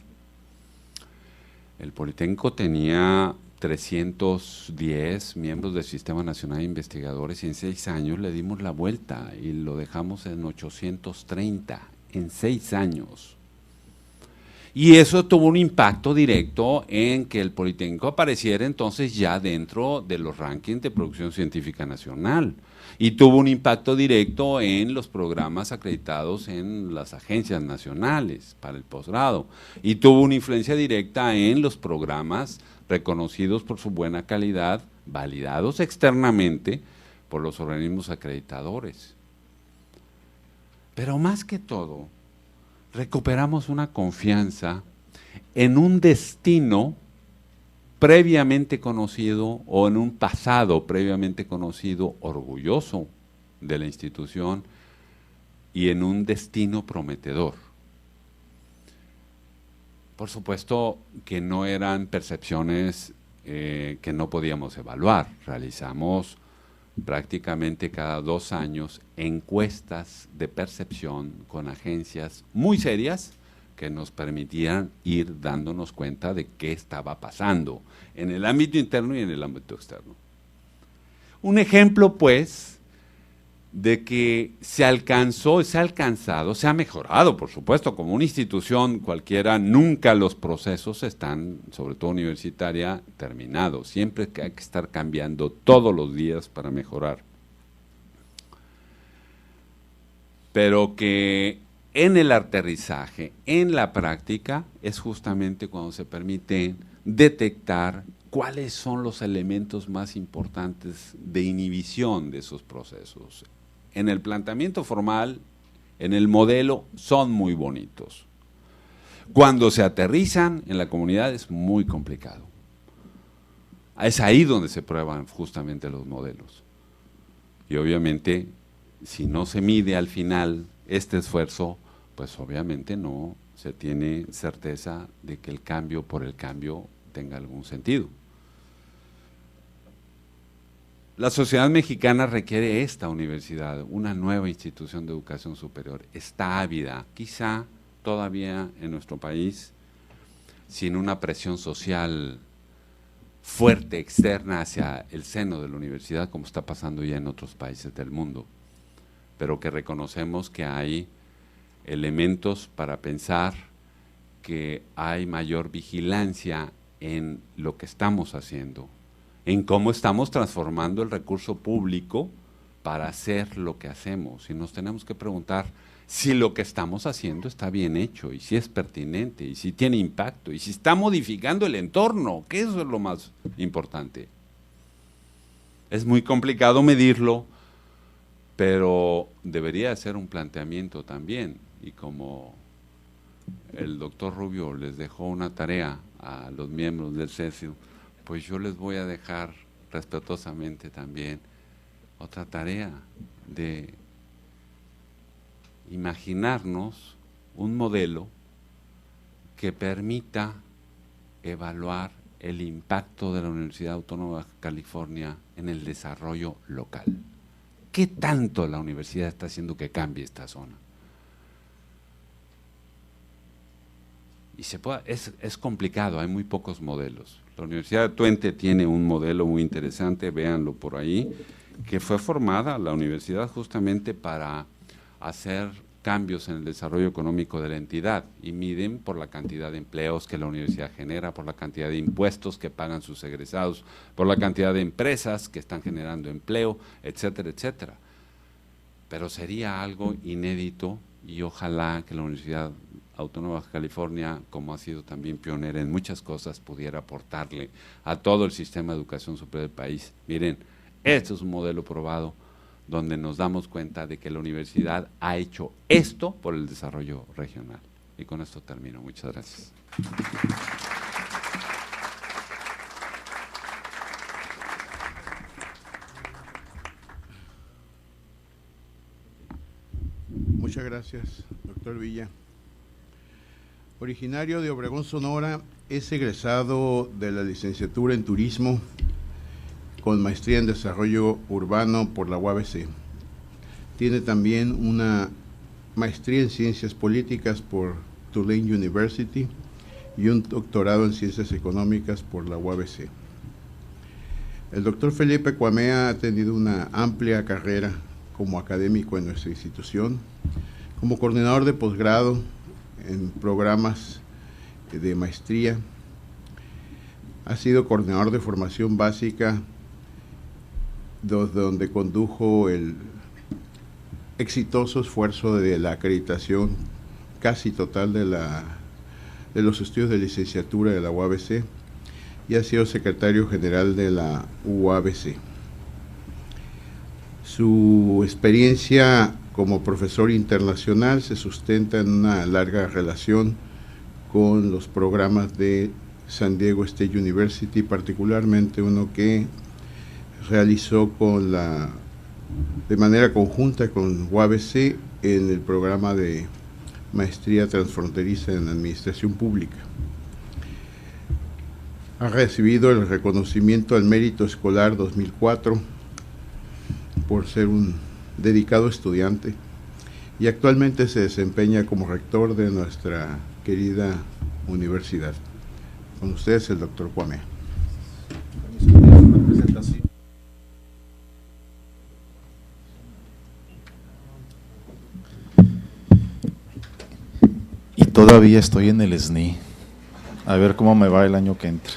[SPEAKER 5] El Politécnico tenía 310 miembros del Sistema Nacional de Investigadores y en 6 años le dimos la vuelta y lo dejamos en 830, en 6 años. Y eso tuvo un impacto directo en que el Politécnico apareciera entonces ya dentro de los rankings de producción científica nacional. Y tuvo un impacto directo en los programas acreditados en las agencias nacionales para el posgrado. Y tuvo una influencia directa en los programas reconocidos por su buena calidad, validados externamente por los organismos acreditadores. Pero más que todo, recuperamos una confianza en un destino previamente conocido o en un pasado previamente conocido, orgulloso de la institución y en un destino prometedor. Por supuesto que no eran percepciones que no podíamos evaluar. Realizamos prácticamente cada 2 años encuestas de percepción con agencias muy serias que nos permitieran ir dándonos cuenta de qué estaba pasando en el ámbito interno y en el ámbito externo. Un ejemplo, pues, de que se ha mejorado, por supuesto, como una institución cualquiera, nunca los procesos están, sobre todo universitaria, terminados. Siempre hay que estar cambiando todos los días para mejorar. Pero que en el aterrizaje, en la práctica, es justamente cuando se permite detectar cuáles son los elementos más importantes de inhibición de esos procesos. En el planteamiento formal, en el modelo, son muy bonitos. Cuando se aterrizan en la comunidad es muy complicado. Es ahí donde se prueban justamente los modelos. Y obviamente, si no se mide al final este esfuerzo, pues obviamente no se tiene certeza de que el cambio por el cambio tenga algún sentido. La sociedad mexicana requiere esta universidad, una nueva institución de educación superior. Está ávida, quizá todavía en nuestro país, sin una presión social fuerte externa hacia el seno de la universidad, como está pasando ya en otros países del mundo, pero que reconocemos que hay elementos para pensar que hay mayor vigilancia en lo que estamos haciendo, en cómo estamos transformando el recurso público para hacer lo que hacemos. Y nos tenemos que preguntar si lo que estamos haciendo está bien hecho, y si es pertinente, y si tiene impacto, y si está modificando el entorno, que eso es lo más importante. Es muy complicado medirlo, pero debería ser un planteamiento también. Y como el doctor Rubio les dejó una tarea a los miembros del CESIU, pues yo les voy a dejar respetuosamente también otra tarea de imaginarnos un modelo que permita evaluar el impacto de la Universidad Autónoma de California en el desarrollo local. ¿Qué tanto la universidad está haciendo que cambie esta zona? Y es complicado, hay muy pocos modelos. La Universidad de Twente tiene un modelo muy interesante, véanlo por ahí, que fue formada la universidad justamente para hacer cambios en el desarrollo económico de la entidad, y miden por la cantidad de empleos que la universidad genera, por la cantidad de impuestos que pagan sus egresados, por la cantidad de empresas que están generando empleo, etcétera, etcétera. Pero sería algo inédito, y ojalá que la Universidad Autónoma de Baja California, como ha sido también pionera en muchas cosas, pudiera aportarle a todo el sistema de educación superior del país. Miren, este es un modelo probado donde nos damos cuenta de que la universidad ha hecho esto por el desarrollo regional. Y con esto termino. Muchas gracias.
[SPEAKER 2] Muchas gracias, doctor Villa. Originario de Obregón, Sonora, es egresado de la licenciatura en Turismo con maestría en Desarrollo Urbano por la UABC. Tiene también una maestría en Ciencias Políticas por Tulane University y un doctorado en Ciencias Económicas por la UABC. El doctor Felipe Cuamea ha tenido una amplia carrera como académico en nuestra institución, como coordinador de posgrado en programas de maestría. Ha sido coordinador de formación básica, donde condujo el exitoso esfuerzo de la acreditación casi total de los estudios de licenciatura de la UABC, y ha sido secretario general de la UABC. Su experiencia como profesor internacional se sustenta en una larga relación con los programas de San Diego State University, particularmente uno que realizó de manera conjunta con UABC en el programa de maestría transfronteriza en administración pública. Ha recibido el reconocimiento al mérito escolar 2004 por ser un dedicado estudiante, y actualmente se desempeña como rector de nuestra querida universidad. Con ustedes el doctor Cuamea.
[SPEAKER 6] Y todavía estoy en el SNI. A ver cómo me va el año que entra.